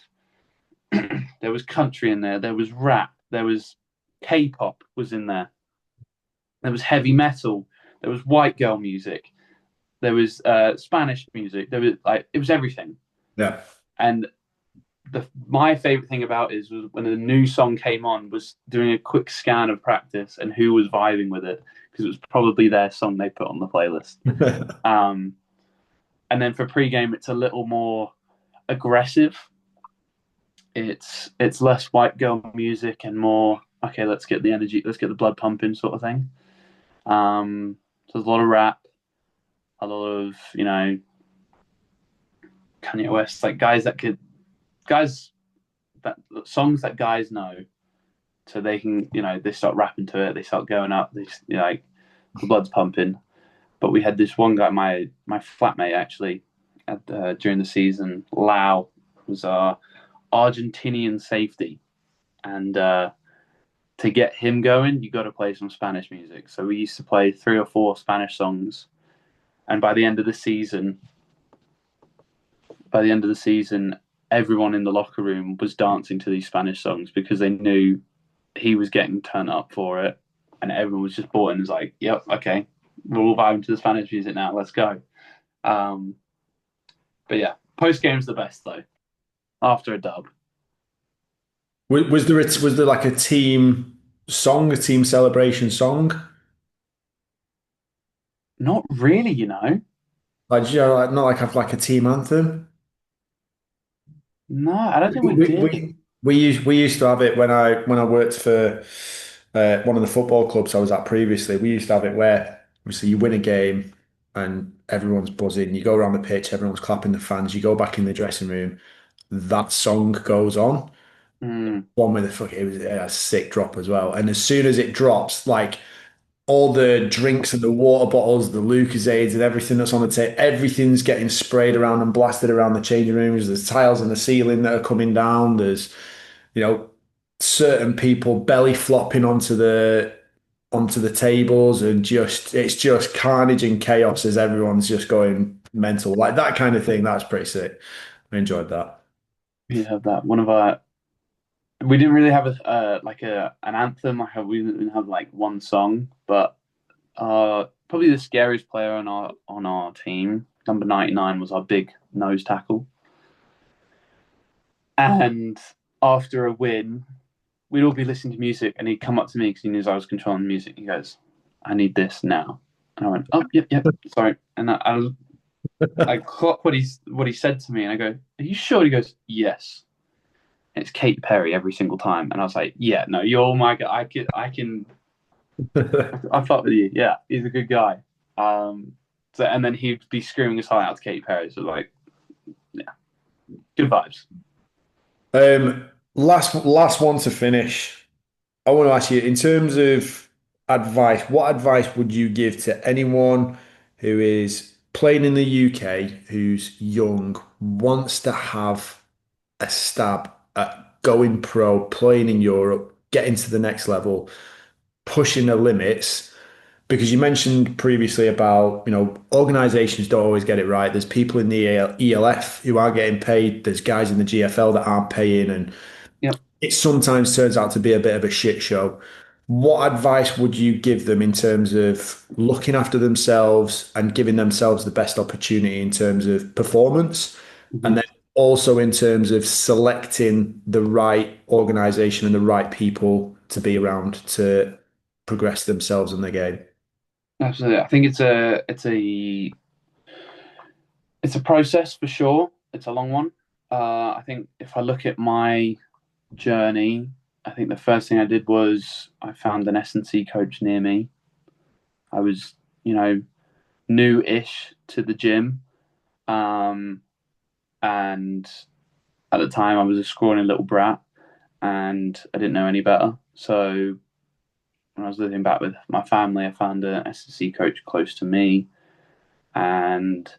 there was country in there, there was rap, there was K-pop was in there, there was heavy metal, there was white girl music, there was Spanish music, there was like it was everything. Yeah. And my favorite thing about it was when a new song came on was doing a quick scan of practice and who was vibing with it because it was probably their song they put on the playlist. Um, and then for pregame, it's a little more aggressive. It's less white girl music and more okay. Let's get the energy, let's get the blood pumping, sort of thing. So there's a lot of rap, a lot of Kanye West, like guys that songs that guys know, so they can they start rapping to it, they start going up, like the blood's pumping. But we had this one guy, my flatmate actually, during the season, Lau was our Argentinian safety, and to get him going, you got to play some Spanish music. So we used to play 3 or 4 Spanish songs, and by the end of the season, everyone in the locker room was dancing to these Spanish songs because they knew he was getting turned up for it, and everyone was just bought in. And was like, "Yep, okay, we're all vibing to the Spanish music now. Let's go." Um, but yeah, post game's the best though. After a dub, Was there like a team song, a team celebration song? not really, you know. Like, like not like have like a team anthem. No, I don't think we We, did. we, we used to have it when I worked for one of the football clubs I was at previously. We used to have it where obviously you win a game and everyone's buzzing. You go around the pitch, everyone's clapping the fans. You go back in the dressing room, that song goes on. Mm, One with the fuck, it was a sick drop as well. And as soon as it drops, like all the drinks and the water bottles, the Lucasades and everything that's on the table, everything's getting sprayed around and blasted around the changing rooms. There's tiles in the ceiling that are coming down. There's, you know, certain people belly flopping onto the tables and just it's just carnage and chaos as everyone's just going mental. Like that kind of thing. That's pretty sick. I enjoyed that. we have that. One of our we didn't really have a like a an anthem. We didn't have like one song, but probably the scariest player on our team, number 99, was our big nose tackle. And after a win, we'd all be listening to music, and he'd come up to me because he knew I was controlling the music. He goes, "I need this now," and I went, "Oh, yep, yep, sorry." And I clock what he said to me, and I go, "Are you sure?" He goes, "Yes." And it's Kate Perry every single time, and I was like, "Yeah, no, you're my guy. I fuck with you. Yeah, he's a good guy." So and then he'd be screaming his heart out to Katy Perry. So like, yeah, good vibes. Last one to finish. I want to ask you, in terms of advice, what advice would you give to anyone who is playing in the UK, who's young, wants to have a stab at going pro, playing in Europe, getting to the next level, pushing the limits? Because you mentioned previously about, organizations don't always get it right. There's people in the ELF who are getting paid. There's guys in the GFL that aren't paying, and Yep. it sometimes turns out to be a bit of a shit show. What advice would you give them in terms of looking after themselves and giving themselves the best opportunity in terms of performance? And Mm-hmm. then also in terms of selecting the right organization and the right people to be around to progress themselves in the game? Absolutely. I think it's a process for sure. It's a long one. I think if I look at my journey, I think the first thing I did was I found an S&C coach near me. I was, new-ish to the gym, um, and at the time I was a scrawny little brat, and I didn't know any better. So when I was living back with my family, I found an S&C coach close to me, and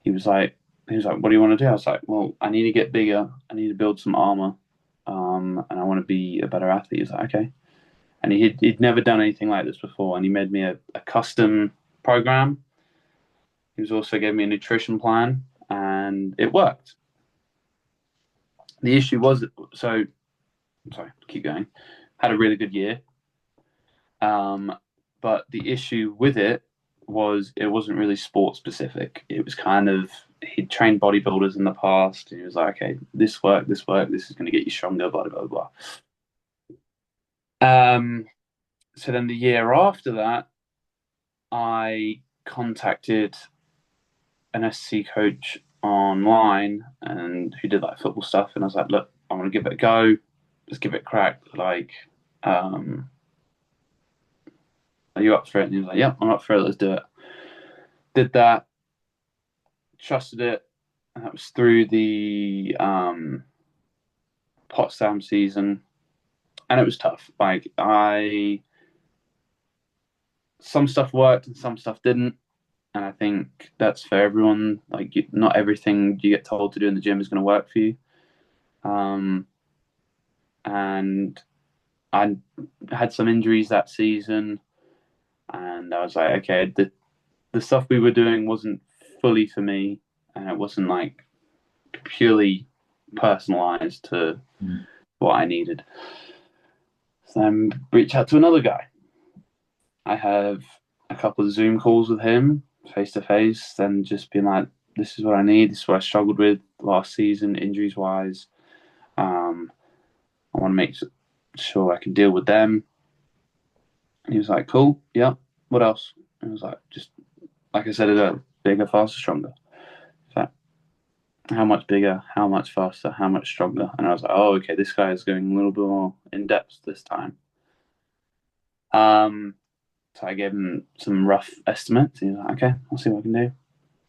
he was like, "What do you want to do?" I was like, "Well, I need to get bigger. I need to build some armor, and I want to be a better athlete." He was like, "Okay," and he'd never done anything like this before, and he made me a custom program. He was also gave me a nutrition plan, and it worked. The issue was, so sorry, keep going. Had a really good year. But the issue with it was it wasn't really sport specific. It was kind of he'd trained bodybuilders in the past. And he was like, okay, this work, this is going to get you stronger, blah blah blah. So then the year after that, I contacted an SC coach online and who did like football stuff, and I was like, look, I want to give it a go. Let's give it a crack. Like, um, are you up for it? And he was like, yeah, I'm up for it. Let's do it. Did that, trusted it, and that was through the Potsdam season, and it was tough. Like some stuff worked and some stuff didn't, and I think that's for everyone. Like, not everything you get told to do in the gym is going to work for you. Um, and I had some injuries that season, and I was like, okay, the stuff we were doing wasn't fully for me, and it wasn't like purely personalized to Mm. what I needed. So then reach out to another guy. I have a couple of Zoom calls with him face to face, then just being like, this is what I need. This is what I struggled with last season, injuries wise. Um, I want to make sure I can deal with them. And he was like, cool, yeah. What else? And I was like, just like I said, bigger, faster, stronger. So how much bigger, how much faster, how much stronger? And I was like, oh, okay, this guy is going a little bit more in depth this time. Um, so I gave him some rough estimates. He was like, okay, I'll see what I can do.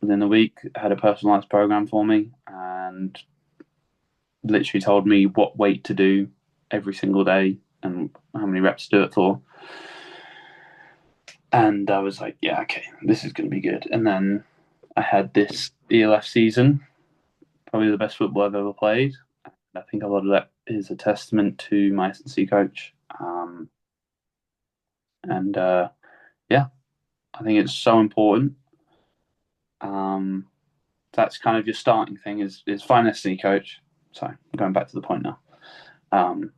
Within the week, I had a personalized program for me and literally told me what weight to do every single day and how many reps to do it for. And I was like, yeah, okay, this is going to be good. And then I had this ELF season, probably the best football I've ever played. I think a lot of that is a testament to my S&C coach. And yeah, I think it's so important. Um, that's kind of your starting thing is find an S&C coach. So I'm going back to the point now. Um,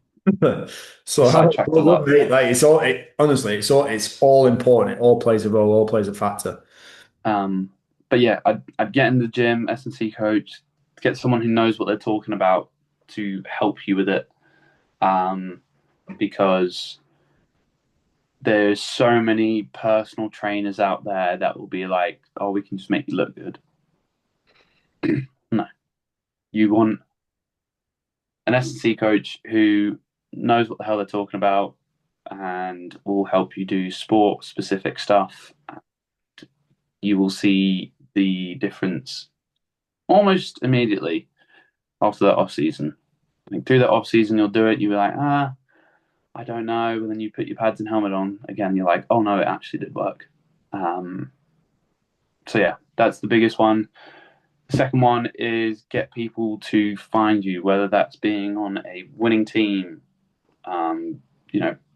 So how sidetracked a well, lot. mate, like honestly, it's all important. It all plays a role, all plays a factor. Um, but yeah, I'd get in the gym, S&C coach, get someone who knows what they're talking about to help you with it. Um, because there's so many personal trainers out there that will be like, oh, we can just make you look good. No, you want an S&C coach who knows what the hell they're talking about and will help you do sport specific stuff. You will see the difference almost immediately after that off season. Like, through that off season, you'll do it. You'll be like, I don't know. And then you put your pads and helmet on again. You're like, oh no, it actually did work. Um, so yeah, that's the biggest one. The second one is get people to find you, whether that's being on a winning team,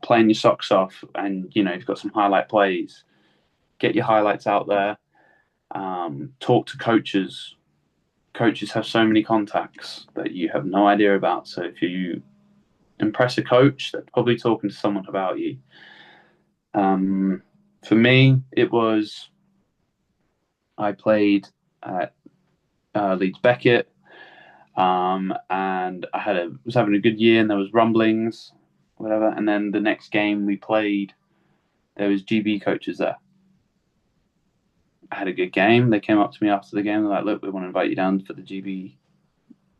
playing your socks off, and you've got some highlight plays. Get your highlights out there. Talk to coaches. Coaches have so many contacts that you have no idea about. So if you impress a coach, they're probably talking to someone about you. For me, it was I played at Leeds Beckett, and was having a good year, and there was rumblings, whatever. And then the next game we played, there was GB coaches there. I had a good game. They came up to me after the game. They're like, "Look, we want to invite you down for the GB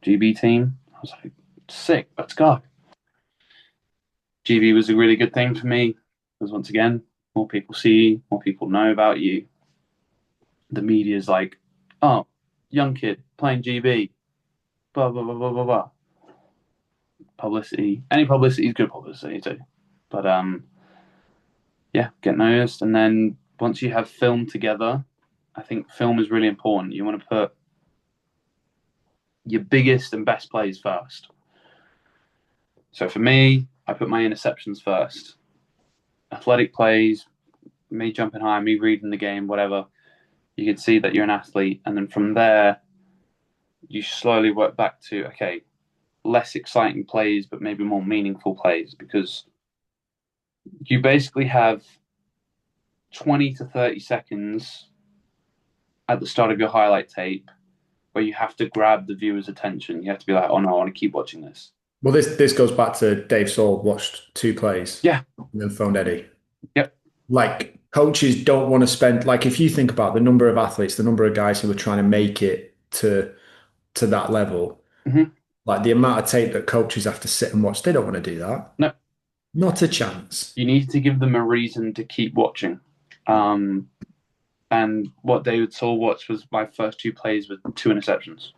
team." I was like, "Sick, let's go." GB was a really good thing for me because once again, more people see, more people know about you. The media is like, "Oh, young kid playing GB, blah blah blah blah blah blah." Publicity, any publicity is good publicity too. But yeah, get noticed, and then once you have film together, I think film is really important. You want to put your biggest and best plays first. So for me, I put my interceptions first. Athletic plays, me jumping high, me reading the game, whatever. You can see that you're an athlete, and then from there, you slowly work back to okay. less exciting plays, but maybe more meaningful plays because you basically have 20 to 30 seconds at the start of your highlight tape where you have to grab the viewer's attention. You have to be like, oh no, I want to keep watching this. Well, this goes back to Dave Saul watched two plays Yeah. and then phoned Eddie. Yep. Like coaches don't want to spend like if you think about the number of athletes, the number of guys who are trying to make it to that level, Mm-hmm. like the amount of tape that coaches have to sit and watch, they don't want to do that. No, Not a chance. you need to give them a reason to keep watching. Um, and what David Saul watched was my first two plays with two interceptions.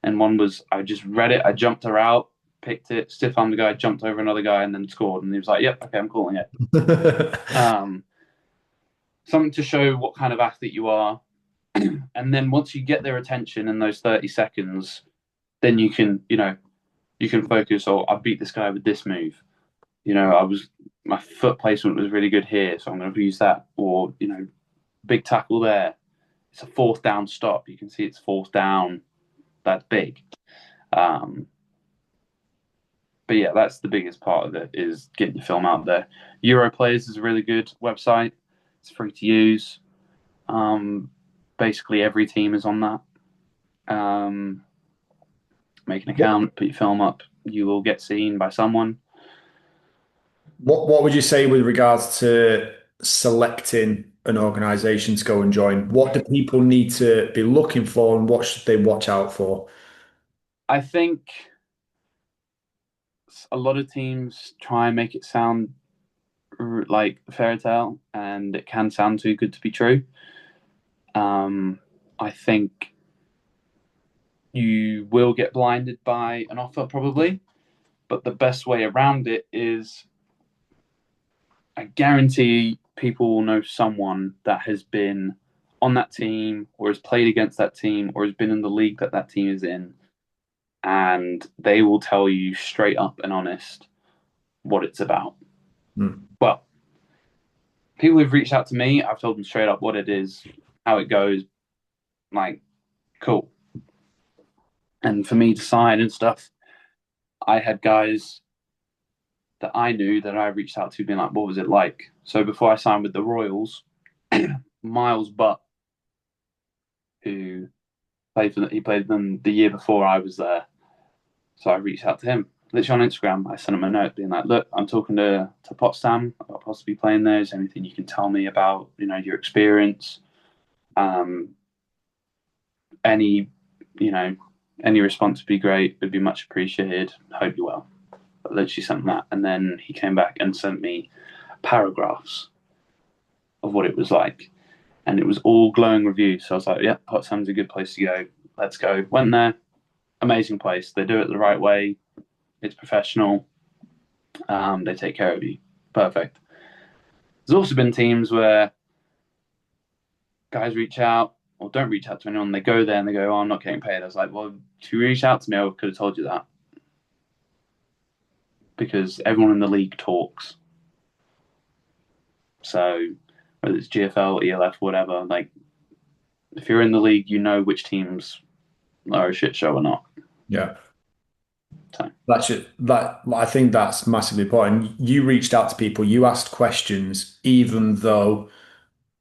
And one was I just read it, I jumped her out, picked it, stiff armed the guy, jumped over another guy, and then scored. And he was like, "Yep, okay, I'm calling it." Um, Something to show what kind of athlete you are, and then once you get their attention in those 30 seconds, then you can focus. Oh, I beat this guy with this move. I was my foot placement was really good here, so I'm going to use that. Or big tackle there. It's a fourth down stop. You can see it's fourth down. That's big. Um, but yeah, that's the biggest part of it is getting your film out there. Europlayers is a really good website. It's free to use. Um, Basically, every team is on that. Um, Make an account, put your film up. You will get seen by someone. What would you say with regards to selecting an organization to go and join? What do people need to be looking for and what should they watch out for? I think a lot of teams try and make it sound like a fairy tale, and it can sound too good to be true. I think you will get blinded by an offer probably, but the best way around it is I guarantee people will know someone that has been on that team or has played against that team or has been in the league that that team is in, and they will tell you straight up and honest what it's about. Hmm. Well, people who've reached out to me, I've told them straight up what it is, how it goes, like, cool. And for me to sign and stuff, I had guys that I knew that I reached out to being like, what was it like? So before I signed with the Royals, Miles Butt, who he played them the year before I was there. So I reached out to him. Literally on Instagram, I sent him a note being like, look, I'm talking to Potsdam about possibly playing there. Is there anything you can tell me about, your experience? Um, any, you know, any response would be great. Would be much appreciated. Hope you well. But literally sent that. And then he came back and sent me paragraphs of what it was like. And it was all glowing reviews. So I was like, yeah, Potsdam's a good place to go. Let's go. Went there. Amazing place. They do it the right way. It's professional. They take care of you. Perfect. There's also been teams where guys reach out or don't reach out to anyone. They go there and they go, oh, I'm not getting paid. I was like, well, if you reached out to me, I could have told you that. Because everyone in the league talks. So whether it's GFL, ELF, whatever, like if you're in the league, you know which teams are a shit show or not. Yeah. So That I think that's massively important. You reached out to people, you asked questions, even though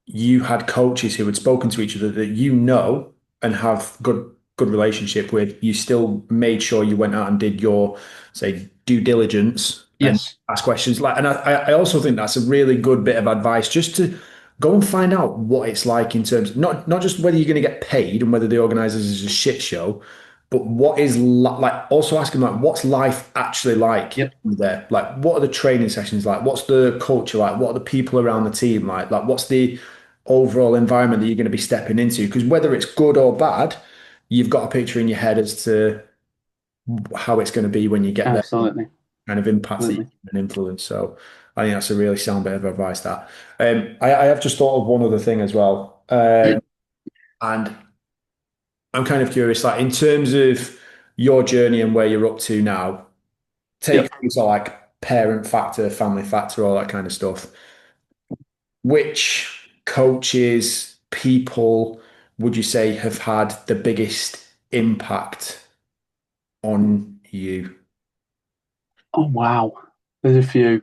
you had coaches who had spoken to each other that you know and have good relationship with. You still made sure you went out and did your say due diligence and yes, ask questions. Like, and I also think that's a really good bit of advice just to go and find out what it's like in terms not just whether you're going to get paid and whether the organizers is a shit show, but what is like also asking like what's life actually like yep, there? Like what are the training sessions like? What's the culture like? What are the people around the team like? Like what's the overall environment that you're going to be stepping into? Because whether it's good or bad, you've got a picture in your head as to how it's going to be when you get there, absolutely, kind of impacts that you absolutely. can influence. So I think that's a really sound bit of advice that. I have just thought of one other thing as well. And I'm kind of curious, like in terms of your journey and where you're up to now, take Yep. things like parent factor, family factor, all that kind of stuff. Which coaches, people would you say have had the biggest impact on you? Oh wow, there's a few,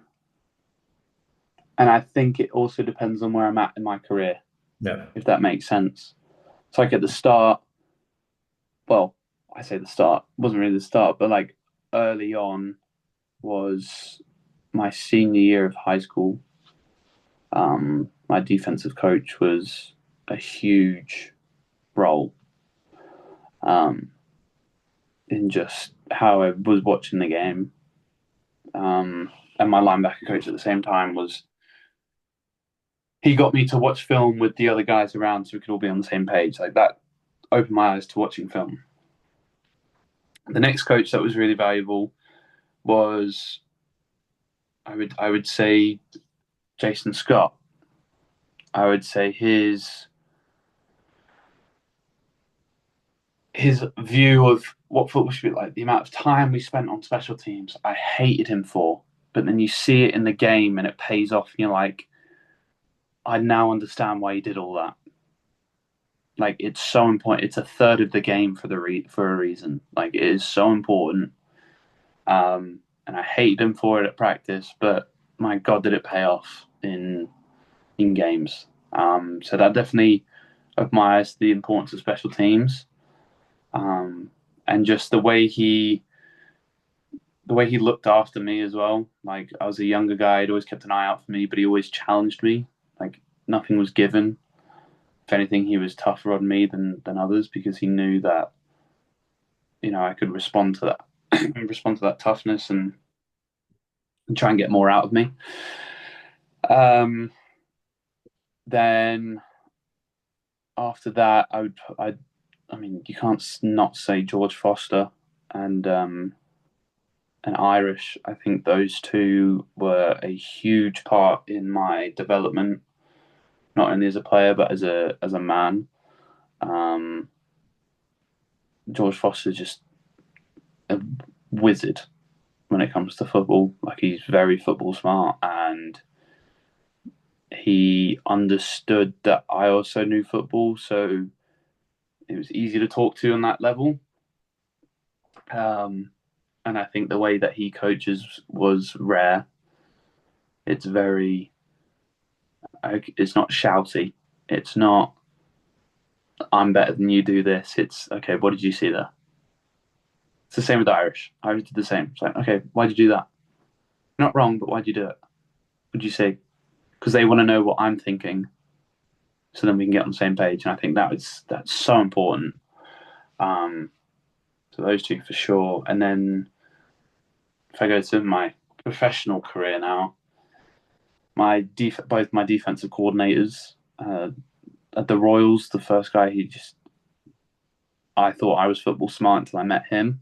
and I think it also depends on where I'm at in my career, Yeah. if that makes sense. So like at the start, well, I say the start wasn't really the start, but like early on was my senior year of high school. My defensive coach was a huge role in just how I was watching the game. And my linebacker coach at the same time was he got me to watch film with the other guys around so we could all be on the same page. Like that opened my eyes to watching film. The next coach that was really valuable was I would say Jason Scott. I would say his view of what football should be like, the amount of time we spent on special teams, I hated him for. But then you see it in the game and it pays off. And you're like, I now understand why he did all that. Like it's so important. It's a third of the game for a reason. Like it is so important. And I hated him for it at practice, but my God, did it pay off in games. So that definitely opened my eyes to the importance of special teams. Um, and just the way he looked after me as well. Like I was a younger guy, he'd always kept an eye out for me, but he always challenged me. Like nothing was given. If anything, he was tougher on me than others because he knew that I could respond to that, respond to that toughness and try and get more out of me. Um, then after that, I mean, you can't not say George Foster and Irish. I think those two were a huge part in my development, not only as a player but as a man. Um, George Foster's just a wizard when it comes to football. Like he's very football smart, and he understood that I also knew football, so it was easy to talk to on that level. Um, and I think the way that he coaches was rare. It's very, it's not shouty. It's not I'm better than you, do this. It's okay, what did you see there? It's the same with the Irish. Irish did the same. It's like, okay, why'd you do that? Not wrong, but why'd you do it? What'd you see? Because they want to know what I'm thinking, so then we can get on the same page. And I think that's so important. Um, so those two for sure. And then if I go to my professional career now, both my defensive coordinators at the Royals, the first guy, I thought I was football smart until I met him.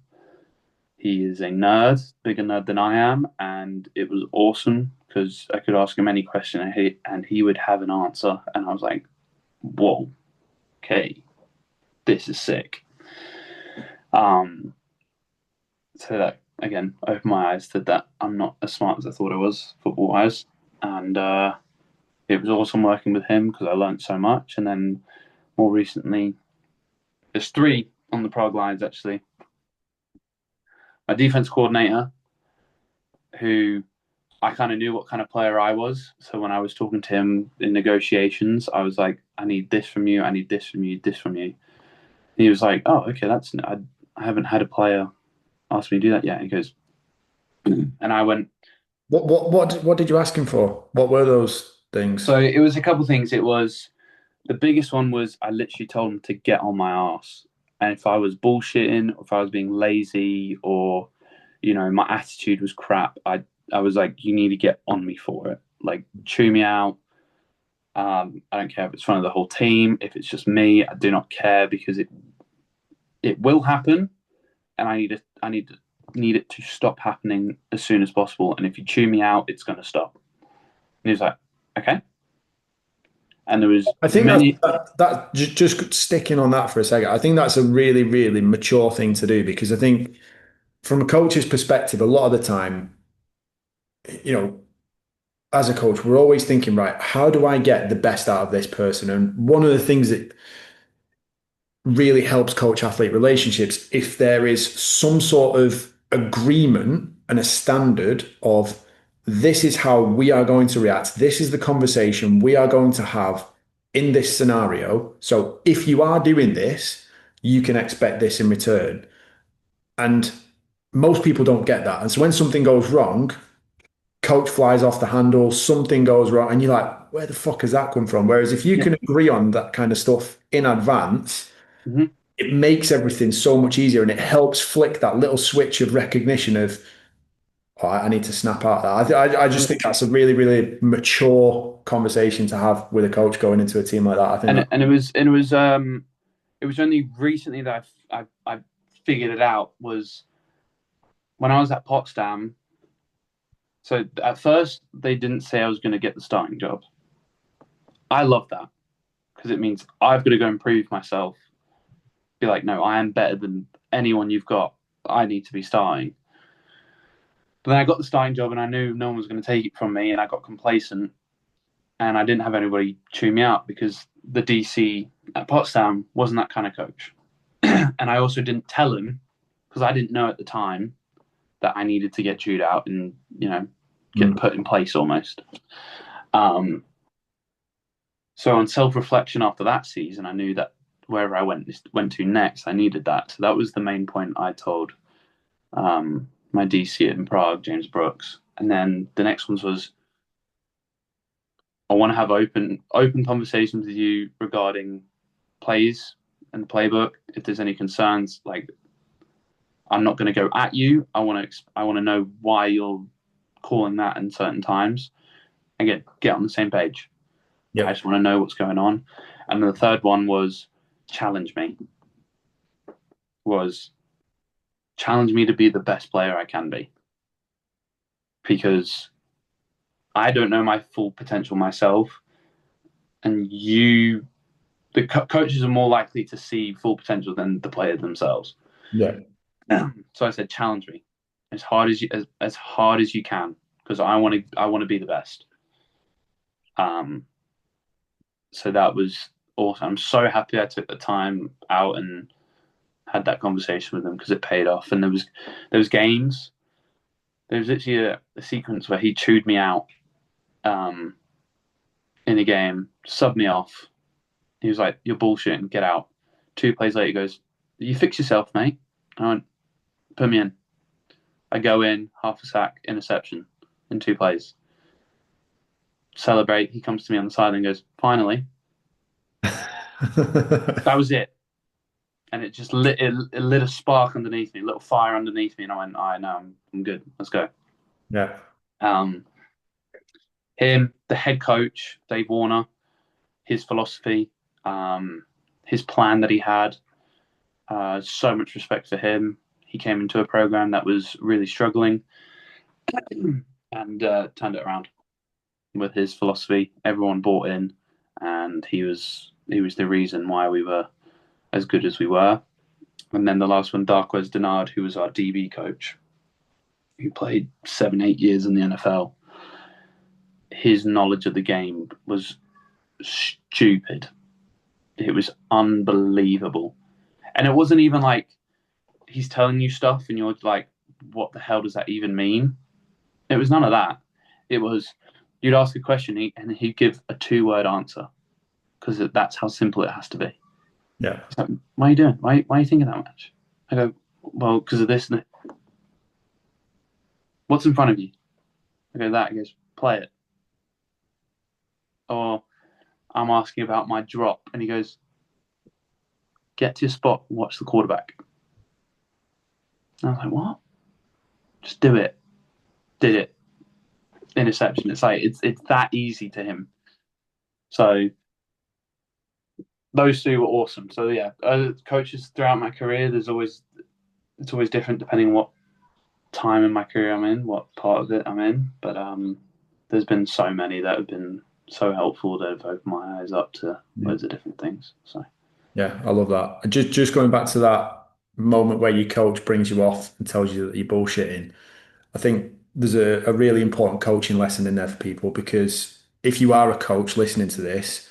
He is a nerd, bigger nerd than I am, and it was awesome because I could ask him any question and he would have an answer, and I was like, "Whoa, okay, this is sick." Um, so that again opened my eyes to that I'm not as smart as I thought I was football wise, and it was awesome working with him because I learned so much. And then more recently, there's three on the Prague lines actually. My defense coordinator, who I kind of knew what kind of player I was. So when I was talking to him in negotiations, I was like, I need this from you, I need this from you, this from you. And he was like, oh, okay, I haven't had a player ask me to do that yet. He goes, and I went, What did you ask him for? What were those things? so it was a couple of things. It was the biggest one was I literally told him to get on my ass. And if I was bullshitting, or if I was being lazy, or my attitude was crap, I was like, you need to get on me for it. Like, chew me out. I don't care if it's in front of the whole team, if it's just me. I do not care because it will happen, and I need it to stop happening as soon as possible. And if you chew me out, it's going to stop. And he was like, okay. And there was I think many. that just sticking on that for a second. I think that's a really, really mature thing to do because I think from a coach's perspective, a lot of the time, you know, as a coach, we're always thinking, right, how do I get the best out of this person? And one of the things that really helps coach athlete relationships if there is some sort of agreement and a standard of this is how we are going to react. This is the conversation we are going to have in this scenario. So if you are doing this, you can expect this in return. And most people don't get that. And so when something goes wrong, coach flies off the handle, something goes wrong, and you're like, where the fuck has that come from? Whereas if you Yeah. can agree on that kind of stuff in advance, Hmm. it makes everything so much easier and it helps flick that little switch of recognition of, oh, I need to snap out of that. I just think that's a really, really mature conversation to have with a coach going into a team like that. I think And that, it was only recently that I figured it out was when I was at Potsdam. So at first they didn't say I was going to get the starting job. I love that because it means I've got to go and prove myself. Be like, no, I am better than anyone you've got. I need to be starting. But then I got the starting job and I knew no one was going to take it from me, and I got complacent and I didn't have anybody chew me out because the DC at Potsdam wasn't that kind of coach. And I also didn't tell him because I didn't know at the time that I needed to get chewed out and get mm, put in place almost. Um, so on self reflection after that season, I knew that wherever I went to next, I needed that. So that was the main point I told my DC in Prague, James Brooks, and then the next ones was I want to have open conversations with you regarding plays and the playbook. If there's any concerns, like I'm not going to go at you. I want to know why you're calling that in certain times. Again, get on the same page. I yep, just want to know what's going on. And then the third one was challenge me. Was challenge me to be the best player I can be because I don't know my full potential myself, and the coaches are more likely to see full potential than the players themselves. yeah, So I said, challenge me as hard as as hard as you can because I want to be the best. Um, so that was awesome. I'm so happy I took the time out and had that conversation with them because it paid off. And there was games. There was literally a sequence where he chewed me out um, in a game, subbed me off. He was like, "You're bullshitting. Get out." 2 plays later, he goes, "You fix yourself, mate." I went, "Put me in." I go in, half a sack, interception in 2 plays. Celebrate. He comes to me on the side and goes, "Finally." That was it. And it just it lit a spark underneath me, a little fire underneath me. And I went, "I know, I'm good. Let's go." yeah, Um, him, the head coach, Dave Warner, his philosophy, um, his plan that he had, so much respect for him. He came into a program that was really struggling and turned it around with his philosophy. Everyone bought in, and he was the reason why we were as good as we were. And then the last one, Darquez Denard, who was our DB coach, who played 7, 8 years in the NFL. His knowledge of the game was stupid. It was unbelievable. And it wasn't even like he's telling you stuff and you're like, what the hell does that even mean? It was none of that. It was you'd ask a question and he'd give a 2 word answer because that's how simple it has to be. yeah, He's like, "Why are you doing? Why are you thinking that much?" I go, "Well, because of this and it. What's in front of you?" I go, "That." He goes, "Play it." Or I'm asking about my drop, and he goes, "Get to your spot, watch the quarterback." And I was like, "What?" Just do it. Did it. Interception. It's like it's that easy to him. So those 2 were awesome. So yeah, coaches throughout my career, it's always different depending on what time in my career I'm in, what part of it I'm in. But there's been so many that have been so helpful that have opened my eyes up to yeah. loads of different things. So Yeah, I love that. Just going back to that moment where your coach brings you off and tells you that you're bullshitting. I think there's a really important coaching lesson in there for people because if you are a coach listening to this,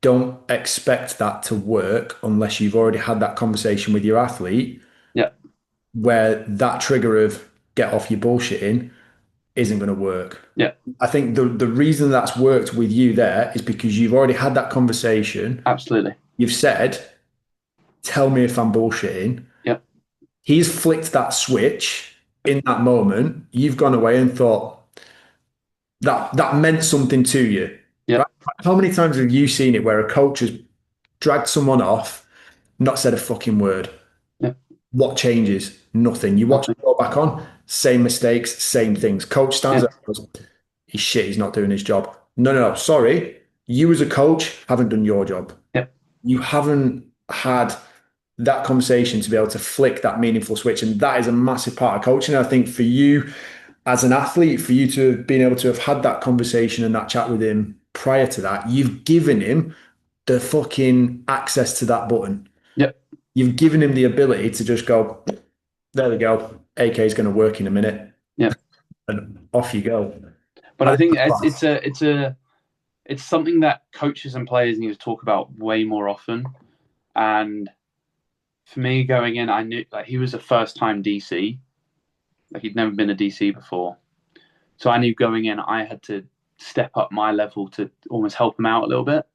don't expect that to work unless you've already had that conversation with your athlete Yeah. where that trigger of get off your bullshitting isn't going to work. Yeah. I think the reason that's worked with you there is because you've already had that conversation. Absolutely. You've said, tell me if I'm bullshitting. Yeah. He's flicked that switch in that moment. You've gone away and thought that meant something to you, Yeah. right? How many times have you seen it where a coach has dragged someone off, not said a fucking word? Yeah. What changes? Nothing. You watch Nothing. it go back on, same mistakes, same things. Coach stands Yeah. up and goes, he's shit, he's not doing his job. No, no, no, sorry. You as a coach haven't done your job. Yeah. You haven't had that conversation to be able to flick that meaningful switch. And that is a massive part of coaching. I think for you as an athlete, for you to have been able to have had that conversation and that chat with him prior to that, you've given him the fucking access to that button. Yeah. You've given him the ability to just go, there we go. AK is going to work in a minute, Yeah. and off you go. But I I think think that's class. it's something that coaches and players need to talk about way more often. And for me, going in, I knew like he was a first time DC. Like he'd never been a DC before. So I knew going in, I had to step up my level to almost help him out a little bit.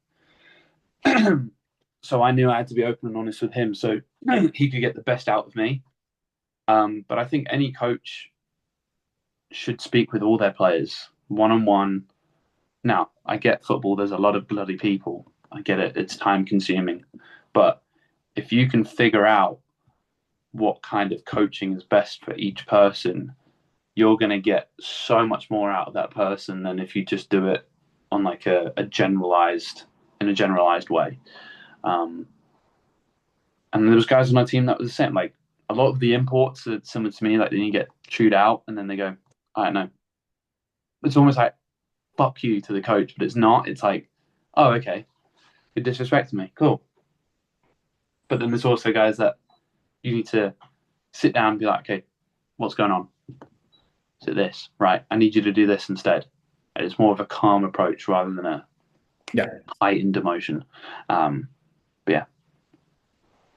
So I knew I had to be open and honest with him so he could get the best out of me. But I think any coach should speak with all their players one on one. Now, I get football, there's a lot of bloody people. I get it, it's time consuming. But if you can figure out what kind of coaching is best for each person, you're going to get so much more out of that person than if you just do it on like a generalized in a generalized way. Um, and there was guys on my team that was the same. Like a lot of the imports are similar to me. Like then you get chewed out, and then they go, "I don't know." It's almost like "fuck you" to the coach, but it's not. It's like, "Oh, okay, you're disrespecting me. Cool." But then there's also guys that you need to sit down and be like, "Okay, what's going on? Is it this? Right? I need you to do this instead." And it's more of a calm approach rather than a Yeah, heightened emotion. But yeah,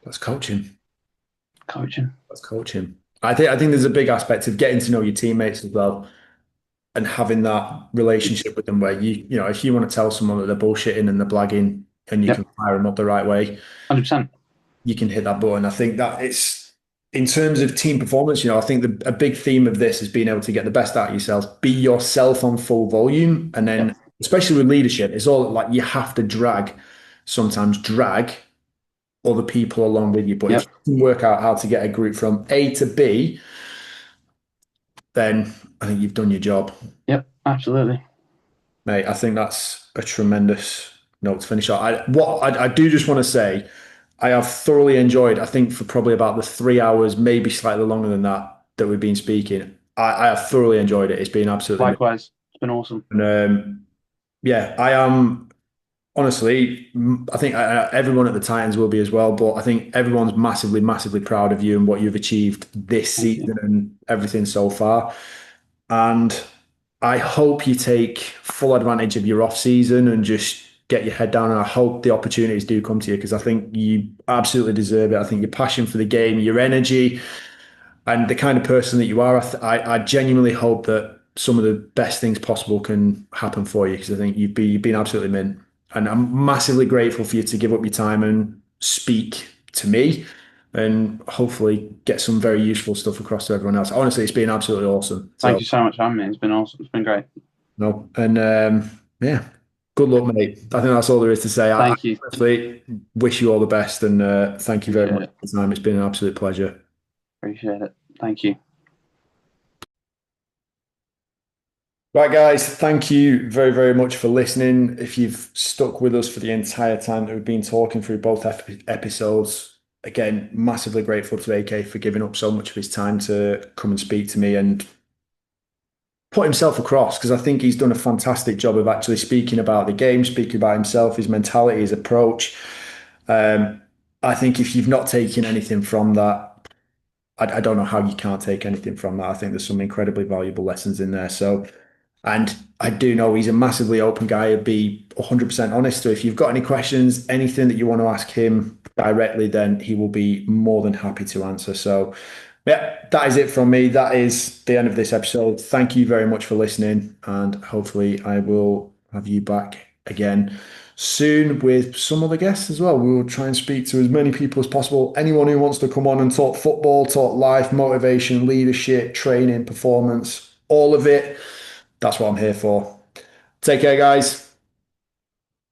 that's coaching. coaching. That's coaching. I think there's a big aspect of getting to know your teammates as well and having that relationship with them where you know, if you want to tell someone that they're bullshitting and they're blagging and you Yep, can fire them up the right way, 100%. you can hit that button. I think that it's in terms of team performance, you know, I think a big theme of this is being able to get the best out of yourself, be yourself on full volume, and then Yep, especially with leadership, it's all like you have to sometimes drag other people along with you. But if yep, you can work out how to get a group from A to B, then I think you've done your job, yep, absolutely. mate. I think that's a tremendous note to finish on. I do just want to say, I have thoroughly enjoyed. I think for probably about the 3 hours, maybe slightly longer than that we've been speaking. I have thoroughly enjoyed it. It's been absolutely, Likewise, it's been awesome. and yeah, I am honestly. I think everyone at the Titans will be as well, but I think everyone's massively, massively proud of you and what you've achieved this Thank you. season and everything so far. And I hope you take full advantage of your off season and just get your head down. And I hope the opportunities do come to you because I think you absolutely deserve it. I think your passion for the game, your energy, and the kind of person that you are, I genuinely hope that some of the best things possible can happen for you because I think you've been absolutely mint. And I'm massively grateful for you to give up your time and speak to me and hopefully get some very useful stuff across to everyone else. Honestly, it's been absolutely awesome. Thank So, you so much for having me. It's been awesome. It's been great. no, and yeah, good luck, mate. I think that's all there is to say. I Thank you. honestly wish you all the best and thank you very Appreciate much it. for the time. It's been an absolute pleasure. Appreciate it. Thank you. Right, guys, thank you very, very much for listening. If you've stuck with us for the entire time that we've been talking through both episodes, again, massively grateful to AK for giving up so much of his time to come and speak to me and put himself across because I think he's done a fantastic job of actually speaking about the game, speaking about himself, his mentality, his approach. Um, I think if you've not taken anything from that, I don't know how you can't take anything from that. I think there's some incredibly valuable lessons in there. So, And I do know he's a massively open guy. He'd be 100% honest. So if you've got any questions, anything that you want to ask him directly, then he will be more than happy to answer. So, yeah, that is it from me. That is the end of this episode. Thank you very much for listening. And hopefully, I will have you back again soon with some other guests as well. We will try and speak to as many people as possible. Anyone who wants to come on and talk football, talk life, motivation, leadership, training, performance, all of it. That's what I'm here for. Take care, guys.